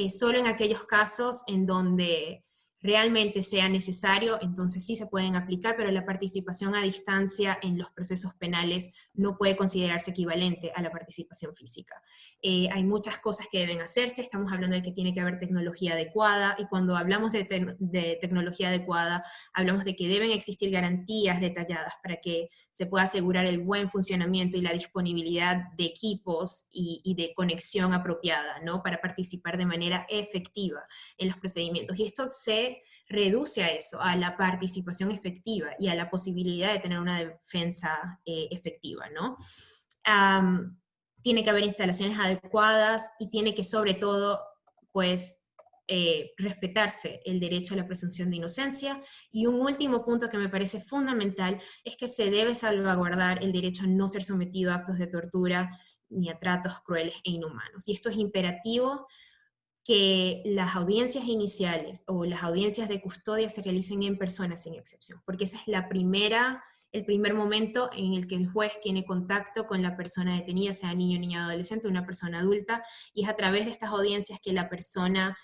solo en aquellos casos en donde realmente sea necesario, entonces sí se pueden aplicar, pero la participación a distancia en los procesos penales no puede considerarse equivalente a la participación física. Hay muchas cosas que deben hacerse, estamos hablando de que tiene que haber tecnología adecuada, y cuando hablamos de tecnología adecuada, hablamos de que deben existir garantías detalladas para que se pueda asegurar el buen funcionamiento y la disponibilidad de equipos y de conexión apropiada, ¿no? Para participar de manera efectiva en los procedimientos. Y esto se reduce a eso, a la participación efectiva y a la posibilidad de tener una defensa efectiva, ¿no? Tiene que haber instalaciones adecuadas y tiene que, sobre todo, pues, respetarse el derecho a la presunción de inocencia. Y un último punto que me parece fundamental es que se debe salvaguardar el derecho a no ser sometido a actos de tortura ni a tratos crueles e inhumanos. Y esto es imperativo, que las audiencias iniciales o las audiencias de custodia se realicen en persona sin excepción, porque esa es el primer momento en el que el juez tiene contacto con la persona detenida, sea niño, niña, adolescente, una persona adulta, y es a través de estas audiencias que la persona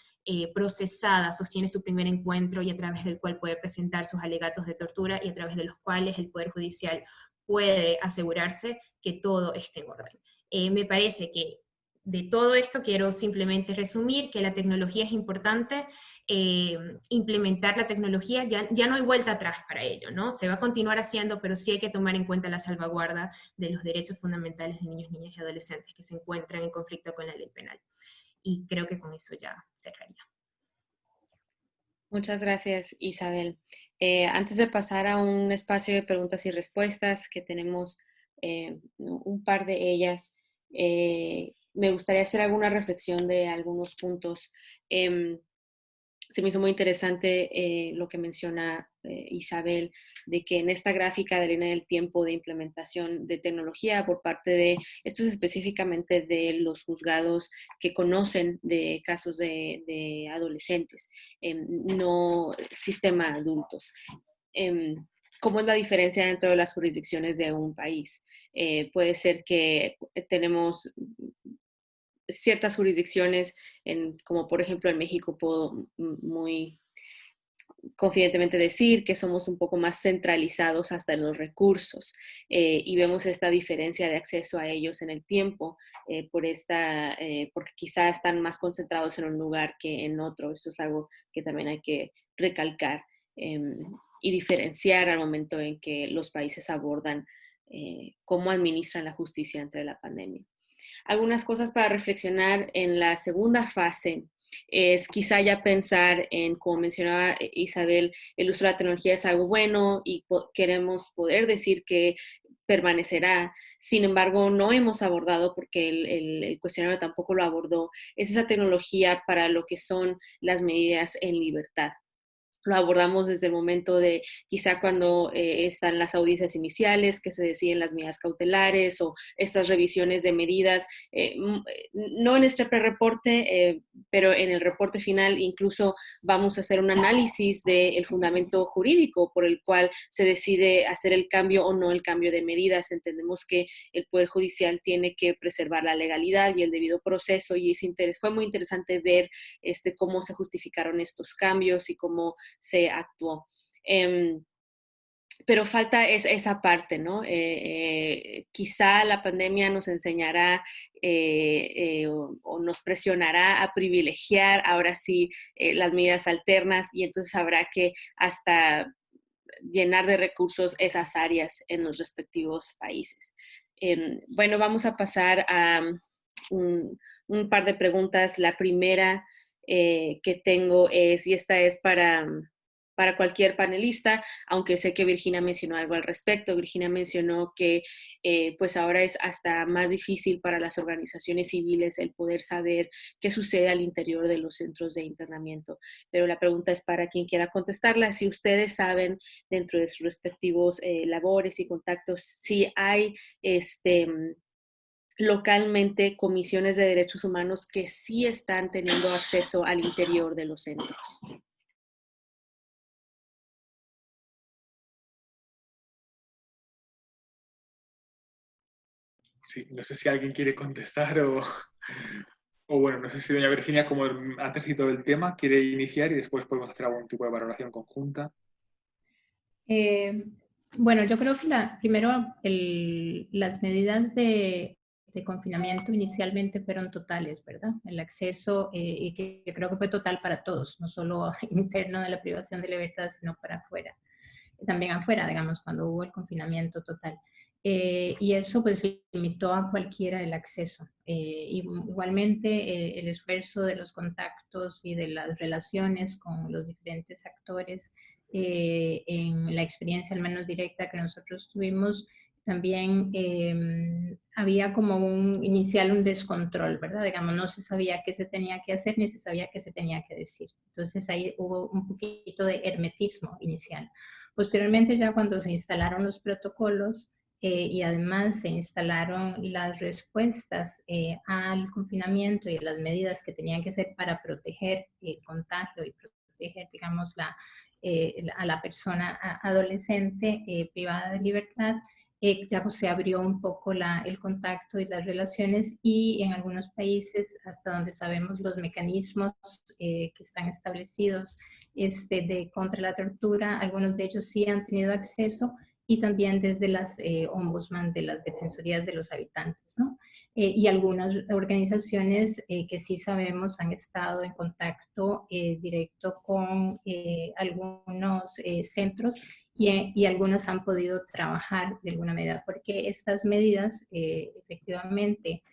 procesada sostiene su primer encuentro, y a través del cual puede presentar sus alegatos de tortura, y a través de los cuales el Poder Judicial puede asegurarse que todo esté en orden. Me parece que de todo esto quiero simplemente resumir que la tecnología es importante, implementar la tecnología, ya no hay vuelta atrás para ello, ¿no? Se va a continuar haciendo, pero sí hay que tomar en cuenta la salvaguarda de los derechos fundamentales de niños, niñas y adolescentes que se encuentran en conflicto con la ley penal. Y creo que con eso ya cerraría. Muchas gracias, Isabel. Antes de pasar a un espacio de preguntas y respuestas, que tenemos un par de ellas, me gustaría hacer alguna reflexión de algunos puntos. Se me hizo muy interesante lo que menciona Isabel, de que en esta gráfica de línea del tiempo de implementación de tecnología por parte de, esto es específicamente de los juzgados que conocen de casos de adolescentes, no sistema adultos. ¿Cómo es la diferencia dentro de las jurisdicciones de un país? Puede ser que tenemos ciertas jurisdicciones, como por ejemplo en México, puedo muy confidentemente decir que somos un poco más centralizados hasta en los recursos, y vemos esta diferencia de acceso a ellos en el tiempo, porque quizá están más concentrados en un lugar que en otro. Eso es algo que también hay que recalcar y diferenciar al momento en que los países abordan cómo administran la justicia entre la pandemia. Algunas cosas para reflexionar en la segunda fase es quizá ya pensar en, como mencionaba Isabel, el uso de la tecnología es algo bueno y queremos poder decir que permanecerá. Sin embargo, no hemos abordado, porque el cuestionario tampoco lo abordó, es esa tecnología para lo que son las medidas en libertad. Lo abordamos desde el momento de quizá cuando están las audiencias iniciales, que se deciden las medidas cautelares o estas revisiones de medidas, no en este pre-reporte, pero en el reporte final incluso vamos a hacer un análisis del fundamento jurídico por el cual se decide hacer el cambio o no el cambio de medidas. Entendemos que el Poder Judicial tiene que preservar la legalidad y el debido proceso, y fue muy interesante ver cómo se justificaron estos cambios y cómo se actuó. Pero falta esa parte, ¿no? Quizá la pandemia nos enseñará o nos presionará a privilegiar ahora sí las medidas alternas, y entonces habrá que hasta llenar de recursos esas áreas en los respectivos países. Bueno, vamos a pasar a un par de preguntas. La primera que tengo es, y esta es para cualquier panelista, aunque sé que Virginia mencionó algo al respecto. Virginia mencionó que pues ahora es hasta más difícil para las organizaciones civiles el poder saber qué sucede al interior de los centros de internamiento. Pero la pregunta es para quien quiera contestarla. Si ustedes saben, dentro de sus respectivos labores y contactos, si hay localmente comisiones de derechos humanos que sí están teniendo acceso al interior de los centros. Sí, no sé si alguien quiere contestar o... O bueno, no sé si doña Virginia, como antes citó el tema, quiere iniciar y después podemos hacer algún tipo de valoración conjunta. Bueno, yo creo que primero las medidas de confinamiento inicialmente fueron totales, ¿verdad? El acceso, y que creo que fue total para todos, no solo interno de la privación de libertad, sino para afuera. También afuera, digamos, cuando hubo el confinamiento total. Y eso pues limitó a cualquiera el acceso. Igualmente el esfuerzo de los contactos y de las relaciones con los diferentes actores, en la experiencia al menos directa que nosotros tuvimos, también había como un descontrol, ¿verdad? Digamos, no se sabía qué se tenía que hacer ni se sabía qué se tenía que decir. Entonces ahí hubo un poquito de hermetismo inicial. Posteriormente, ya cuando se instalaron los protocolos y además se instalaron las respuestas al confinamiento y las medidas que tenían que ser para proteger el contagio y proteger, digamos, a la persona adolescente privada de libertad, ya pues, se abrió un poco el contacto y las relaciones, y en algunos países, hasta donde sabemos, los mecanismos que están establecidos contra la tortura, algunos de ellos sí han tenido acceso, y también desde las ombudsman de las defensorías de los habitantes, ¿no? Y algunas organizaciones que sí sabemos han estado en contacto directo con algunos centros, y algunas han podido trabajar de alguna medida, porque estas medidas efectivamente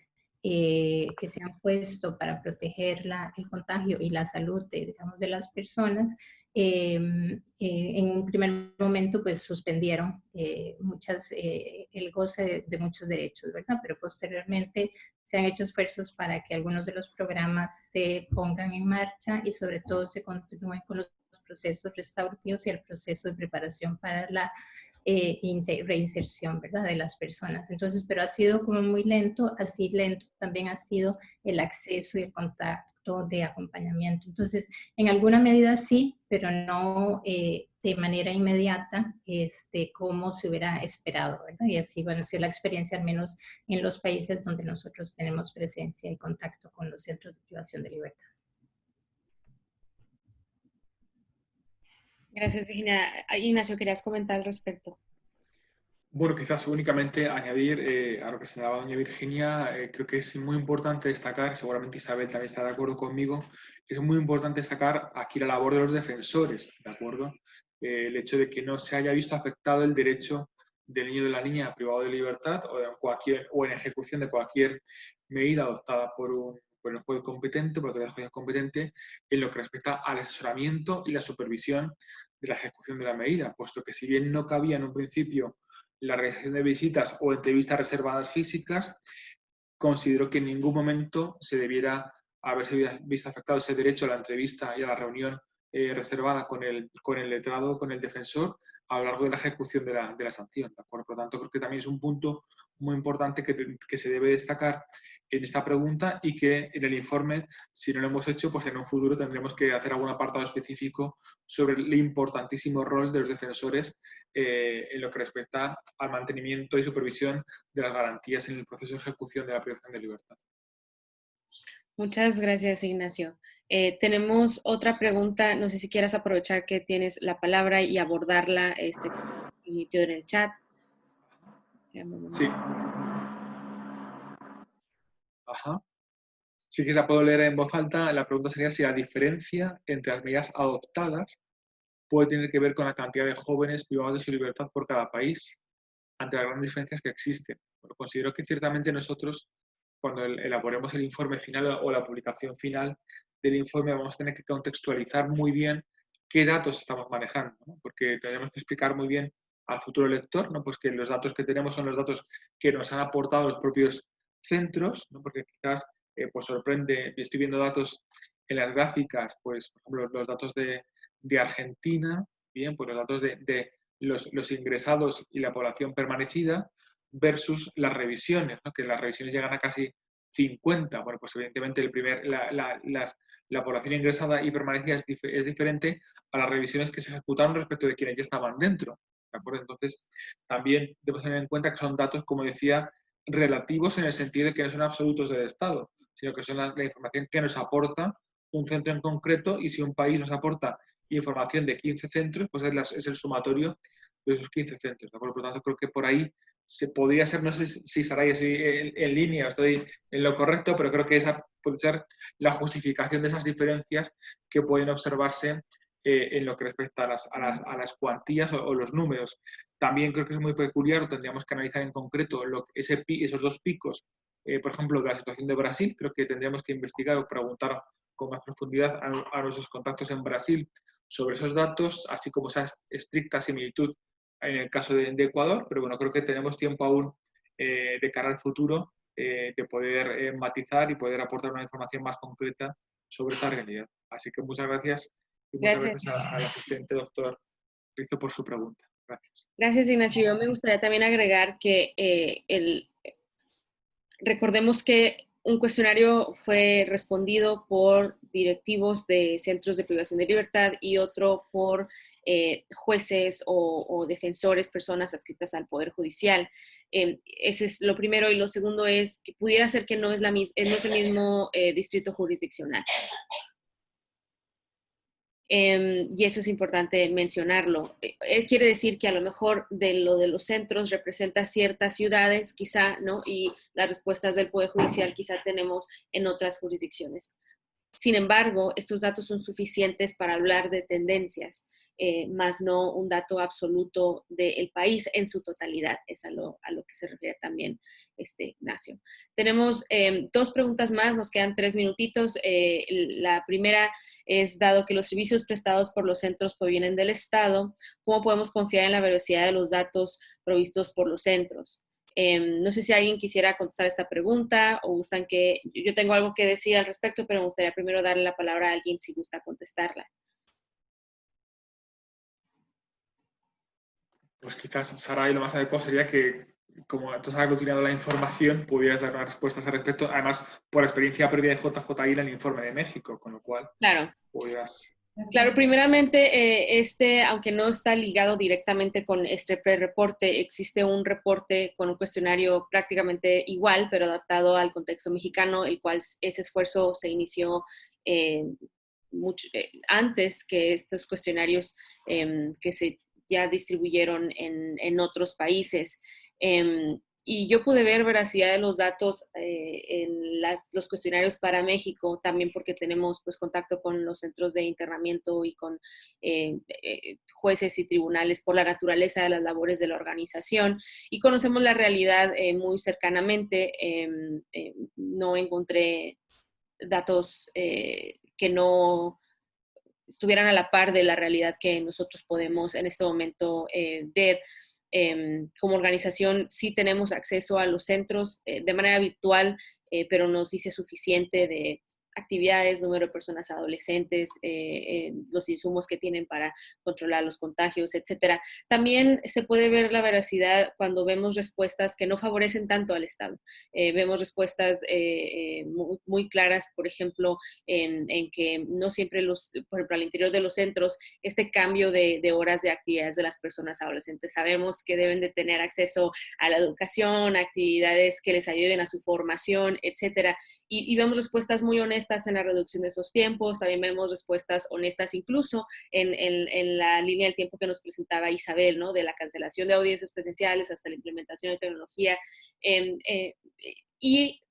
que se han puesto para proteger el contagio y la salud digamos, de las personas, en un primer momento pues suspendieron el goce de muchos derechos, ¿verdad? Pero posteriormente se han hecho esfuerzos para que algunos de los programas se pongan en marcha y sobre todo se continúen con los procesos restaurativos y el proceso de preparación para la reinserción, ¿verdad? De las personas. Entonces, pero ha sido como muy lento, así lento también ha sido el acceso y el contacto de acompañamiento. Entonces, en alguna medida sí, pero no de manera inmediata, como se hubiera esperado, ¿verdad? Y así, bueno, ha sido la experiencia, al menos en los países donde nosotros tenemos presencia y contacto con los centros de privación de libertad. Gracias, Virginia. Ignacio, ¿querías comentar al respecto? Bueno, quizás únicamente añadir a lo que señalaba doña Virginia, creo que es muy importante destacar, seguramente Isabel también está de acuerdo conmigo, es muy importante destacar aquí la labor de los defensores, ¿de acuerdo? El hecho de que no se haya visto afectado el derecho del niño o de la niña privado de libertad o en ejecución de cualquier medida adoptada por el juez competente, por la autoridad judicial competente, en lo que respecta al asesoramiento y la supervisión de la ejecución de la medida, puesto que si bien no cabía en un principio la realización de visitas o entrevistas reservadas físicas, considero que en ningún momento se debiera haberse visto afectado ese derecho a la entrevista y a la reunión reservada con el letrado, con el defensor, a lo largo de la ejecución de la sanción. ¿De acuerdo? Por lo tanto, creo que también es un punto muy importante que se debe destacar en esta pregunta, y que en el informe, si no lo hemos hecho, pues en un futuro tendremos que hacer algún apartado específico sobre el importantísimo rol de los defensores en lo que respecta al mantenimiento y supervisión de las garantías en el proceso de ejecución de la privación de libertad. Muchas gracias, Ignacio. Tenemos otra pregunta, no sé si quieras aprovechar que tienes la palabra y abordarla emitido en el chat. Sí. Ajá. Sí que la puedo leer en voz alta. La pregunta sería si la diferencia entre las medidas adoptadas puede tener que ver con la cantidad de jóvenes privados de su libertad por cada país, ante las grandes diferencias que existen. Bueno, considero que ciertamente nosotros, cuando elaboremos el informe final o la publicación final del informe, vamos a tener que contextualizar muy bien qué datos estamos manejando, ¿no? Porque tenemos que explicar muy bien al futuro lector, ¿no? Pues que los datos que tenemos son los datos que nos han aportado los propios centros, ¿no? Porque quizás pues sorprende, estoy viendo datos en las gráficas, pues por ejemplo los datos de Argentina, bien, pues los datos de los ingresados y la población permanecida versus las revisiones, ¿no? Que las revisiones llegan a casi 50. Bueno, pues evidentemente la población ingresada y permanecida es diferente a las revisiones que se ejecutaron respecto de quienes ya estaban dentro. ¿De acuerdo? Entonces, también debemos tener en cuenta que son datos, como decía, relativos en el sentido de que no son absolutos del Estado, sino que son la información que nos aporta un centro en concreto, y si un país nos aporta información de 15 centros, pues es el sumatorio de esos 15 centros. ¿De acuerdo? Por lo tanto, creo que por ahí se podría ser, no sé si Saray estoy en línea o estoy en lo correcto, pero creo que esa puede ser la justificación de esas diferencias que pueden observarse en lo que respecta a las cuantías o los números. También creo que es muy peculiar, tendríamos que analizar en concreto esos dos picos, por ejemplo, de la situación de Brasil. Creo que tendríamos que investigar o preguntar con más profundidad a nuestros contactos en Brasil sobre esos datos, así como esa estricta similitud en el caso de Ecuador, pero bueno, creo que tenemos tiempo aún de cara al futuro de poder matizar y poder aportar una información más concreta sobre esa realidad. Así que muchas gracias, y muchas Gracias. gracias al asistente doctor Rizo por su pregunta. Gracias. Gracias, Ignacio. Yo me gustaría también agregar que recordemos que un cuestionario fue respondido por directivos de centros de privación de libertad y otro por jueces o defensores, personas adscritas al Poder Judicial. Ese es lo primero. Y lo segundo es que pudiera ser que no es el mismo distrito jurisdiccional. Y eso es importante mencionarlo. Quiere decir que a lo mejor de los centros representa ciertas ciudades, quizá, ¿no? Y las respuestas del Poder Judicial quizá tenemos en otras jurisdicciones. Sin embargo, estos datos son suficientes para hablar de tendencias, más no un dato absoluto del país en su totalidad. Es a lo que se refiere también Ignacio. Tenemos 2 preguntas más, nos quedan 3 minutitos. La primera es, dado que los servicios prestados por los centros provienen del Estado, ¿cómo podemos confiar en la veracidad de los datos provistos por los centros? No sé si alguien quisiera contestar esta pregunta o gustan que... Yo tengo algo que decir al respecto, pero me gustaría primero darle la palabra a alguien si gusta contestarla. Pues quizás, Saray, lo más adecuado sería que, como tú has aglutinado la información, pudieras dar unas respuestas al respecto, además, por experiencia previa de JJI en el informe de México, con lo cual Claro. pudieras... Claro, primeramente, aunque no está ligado directamente con este pre-reporte, existe un reporte con un cuestionario prácticamente igual, pero adaptado al contexto mexicano, el cual ese esfuerzo se inició antes que estos cuestionarios que se ya distribuyeron en otros países. Y yo pude ver veracidad de los datos en los cuestionarios para México, también porque tenemos pues contacto con los centros de internamiento y con jueces y tribunales por la naturaleza de las labores de la organización, y conocemos la realidad muy cercanamente. No encontré datos que no estuvieran a la par de la realidad que nosotros podemos en este momento ver. Como organización sí tenemos acceso a los centros de manera virtual, pero no sí es suficiente de actividades, número de personas adolescentes, los insumos que tienen para controlar los contagios, etcétera. También se puede ver la veracidad cuando vemos respuestas que no favorecen tanto al Estado. Vemos respuestas muy claras, por ejemplo, en que no siempre por ejemplo, al interior de los centros, este cambio de horas de actividades de las personas adolescentes. Sabemos que deben de tener acceso a la educación, actividades que les ayuden a su formación, etcétera. Y vemos respuestas muy honestas en la reducción de esos tiempos. También vemos respuestas honestas incluso en la línea del tiempo que nos presentaba Isabel, ¿no? De la cancelación de audiencias presenciales hasta la implementación de tecnología. Y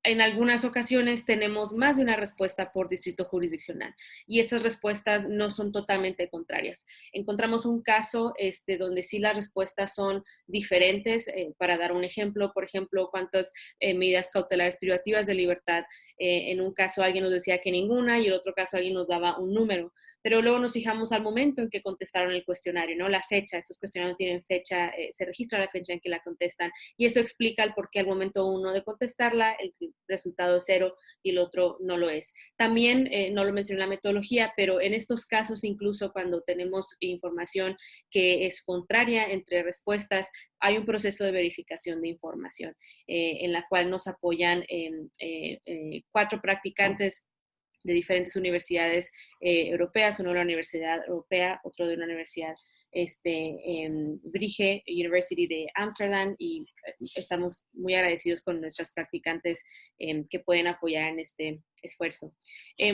en algunas ocasiones tenemos más de una respuesta por distrito jurisdiccional, y esas respuestas no son totalmente contrarias. Encontramos un caso donde sí las respuestas son diferentes. Para dar un ejemplo, por ejemplo, cuántas medidas cautelares privativas de libertad. En un caso alguien nos decía que ninguna, y en otro caso alguien nos daba un número, pero luego nos fijamos al momento en que contestaron el cuestionario, ¿no? La fecha, estos cuestionarios tienen fecha, se registra la fecha en que la contestan, y eso explica el por qué al momento uno de contestarla el resultado es 0 y el otro no lo es. También, no lo mencioné en la metodología, pero en estos casos, incluso cuando tenemos información que es contraria entre respuestas, hay un proceso de verificación de información en la cual nos apoyan 4 practicantes de diferentes universidades europeas, uno de la Universidad Europea, otro de una universidad Brige University de Ámsterdam, y estamos muy agradecidos con nuestras practicantes que pueden apoyar en este esfuerzo.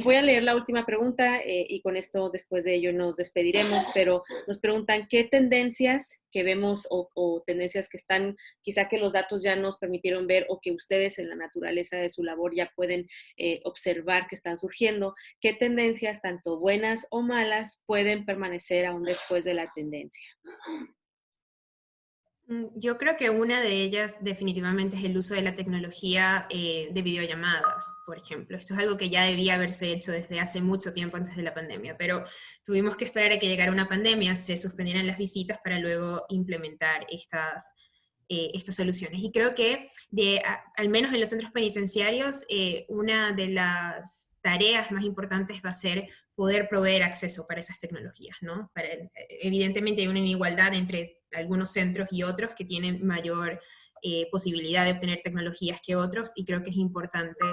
Voy a leer la última pregunta y con esto, después de ello, nos despediremos, pero nos preguntan qué tendencias que vemos o tendencias que están, quizá que los datos ya nos permitieron ver o que ustedes en la naturaleza de su labor ya pueden observar que están surgiendo, qué tendencias, tanto buenas o malas, pueden permanecer aún después de la tendencia. Yo creo que una de ellas definitivamente es el uso de la tecnología de videollamadas, por ejemplo. Esto es algo que ya debía haberse hecho desde hace mucho tiempo antes de la pandemia, pero tuvimos que esperar a que llegara una pandemia, se suspendieran las visitas para luego implementar estas soluciones. Y creo que al menos en los centros penitenciarios, una de las tareas más importantes va a ser poder proveer acceso para esas tecnologías, ¿no? Evidentemente hay una inigualdad entre algunos centros y otros que tienen mayor posibilidad de obtener tecnologías que otros, y creo que es importante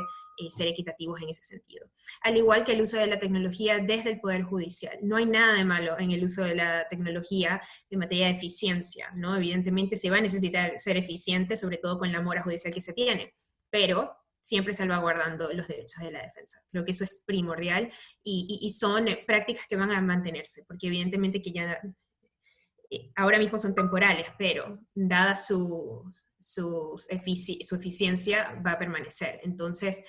ser equitativos en ese sentido. Al igual que el uso de la tecnología desde el Poder Judicial. No hay nada de malo en el uso de la tecnología en materia de eficiencia, ¿no? Evidentemente se va a necesitar ser eficiente, sobre todo con la mora judicial que se tiene, pero siempre salvaguardando los derechos de la defensa. Creo que eso es primordial y son prácticas que van a mantenerse, porque evidentemente que ya ahora mismo son temporales, pero dada su eficiencia va a permanecer. Entonces,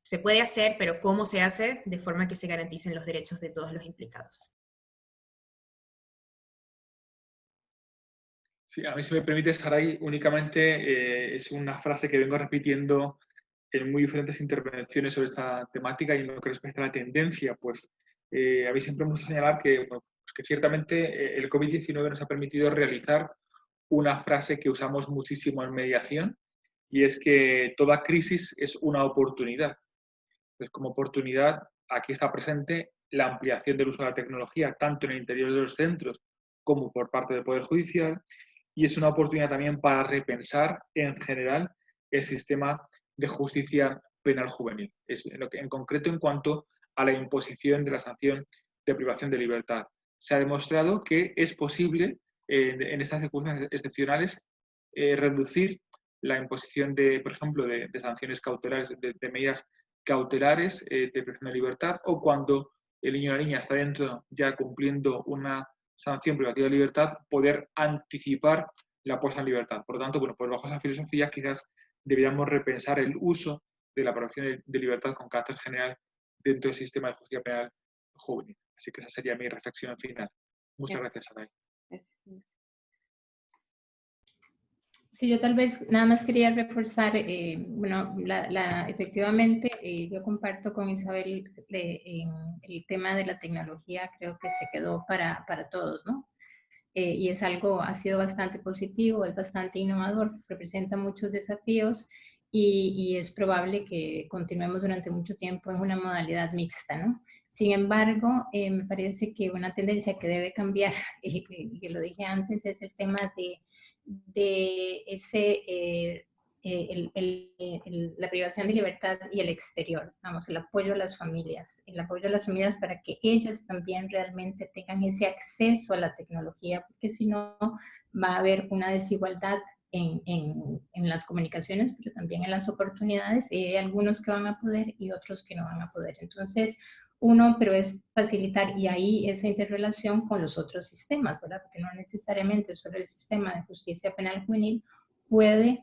se puede hacer, pero ¿cómo se hace? De forma que se garanticen los derechos de todos los implicados. Sí, a mí, si me permite, Saray, únicamente es una frase que vengo repitiendo en muy diferentes intervenciones sobre esta temática, y en lo que respecta a la tendencia, pues a mí siempre me gusta señalar que, bueno, pues que ciertamente el COVID-19 nos ha permitido realizar una frase que usamos muchísimo en mediación, y es que toda crisis es una oportunidad. Pues como oportunidad, aquí está presente la ampliación del uso de la tecnología, tanto en el interior de los centros como por parte del Poder Judicial, y es una oportunidad también para repensar en general el sistema de justicia penal juvenil, en concreto en cuanto a la imposición de la sanción de privación de libertad. Se ha demostrado que es posible, en estas circunstancias excepcionales, reducir la imposición de, por ejemplo, de sanciones cautelares, de medidas cautelares de privación de libertad, o cuando el niño o la niña está dentro ya cumpliendo una sanción privativa de libertad, poder anticipar la puesta en libertad. Por lo tanto, bueno, pues bajo esa filosofía quizás deberíamos repensar el uso de la privación de libertad con carácter general dentro del sistema de justicia penal juvenil. Así que esa sería mi reflexión final. Muchas gracias, Saray. Gracias. Sí, yo tal vez nada más quería reforzar, bueno, efectivamente yo comparto con Isabel en el tema de la tecnología, creo que se quedó para todos, ¿no? Y es algo, ha sido bastante positivo, es bastante innovador, representa muchos desafíos y es probable que continuemos durante mucho tiempo en una modalidad mixta, ¿no? Sin embargo, me parece que una tendencia que debe cambiar, y que lo dije antes, es el tema de ese, la privación de libertad y el exterior, vamos, el apoyo a las familias, para que ellas también realmente tengan ese acceso a la tecnología, porque si no va a haber una desigualdad en las comunicaciones, pero también en las oportunidades, y hay algunos que van a poder y otros que no van a poder. Entonces, pero es facilitar, y ahí esa interrelación con los otros sistemas, ¿verdad? Porque no necesariamente solo el sistema de justicia penal juvenil puede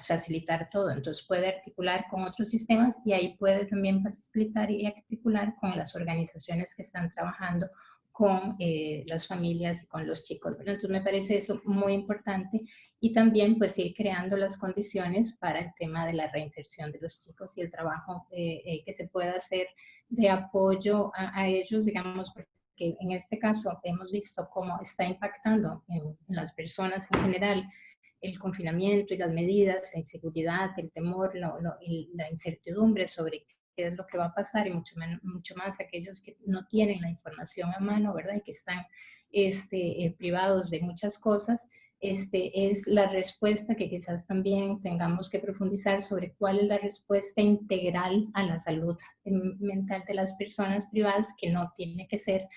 facilitar todo, entonces puede articular con otros sistemas, y ahí puede también facilitar y articular con las organizaciones que están trabajando con las familias y con los chicos, ¿verdad? Entonces me parece eso muy importante, y también pues ir creando las condiciones para el tema de la reinserción de los chicos y el trabajo que se pueda hacer de apoyo a ellos, digamos, porque en este caso hemos visto cómo está impactando en las personas en general el confinamiento y las medidas, la inseguridad, el temor, la incertidumbre sobre qué es lo que va a pasar, y mucho más aquellos que no tienen la información a mano, ¿verdad? Y que están privados de muchas cosas. es la respuesta que quizás también tengamos que profundizar sobre cuál es la respuesta integral a la salud mental de las personas privadas, que no tiene que ser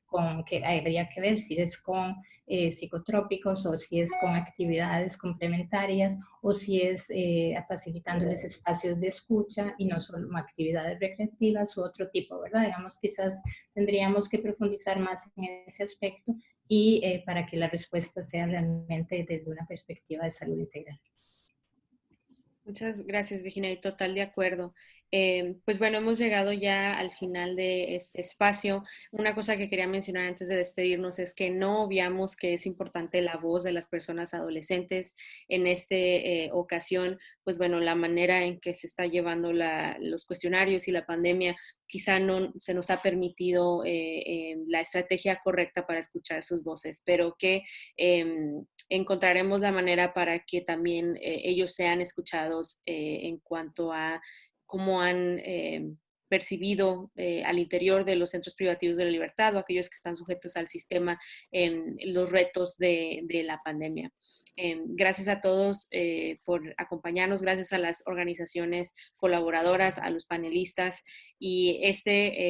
con, que habría que ver si es con psicotrópicos o si es con actividades complementarias o si es facilitándoles espacios de escucha y no solo actividades recreativas u otro tipo, ¿verdad? Digamos, quizás tendríamos que profundizar más en ese aspecto y para que la respuesta sea realmente desde una perspectiva de salud integral. Muchas gracias, Virginia, y total de acuerdo. Pues bueno, hemos llegado ya al final de este espacio. Una cosa que quería mencionar antes de despedirnos es que no obviamos que es importante la voz de las personas adolescentes. En esta ocasión, pues bueno, la manera en que se está llevando los cuestionarios y la pandemia quizá no se nos ha permitido la estrategia correcta para escuchar sus voces, pero que encontraremos la manera para que también ellos sean escuchados en cuanto a cómo han percibido al interior de los centros privativos de la libertad o aquellos que están sujetos al sistema los retos de la pandemia. Gracias a todos por acompañarnos, gracias a las organizaciones colaboradoras, a los panelistas, y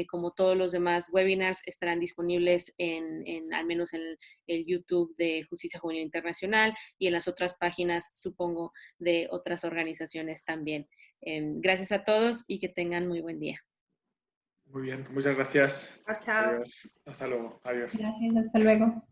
como todos los demás webinars, estarán disponibles al menos en el YouTube de Justicia Juvenil Internacional y en las otras páginas, supongo, de otras organizaciones también. Gracias a todos y que tengan muy buen día. Muy bien, muchas gracias. Chao. Adiós. Hasta luego. Adiós. Gracias, hasta luego.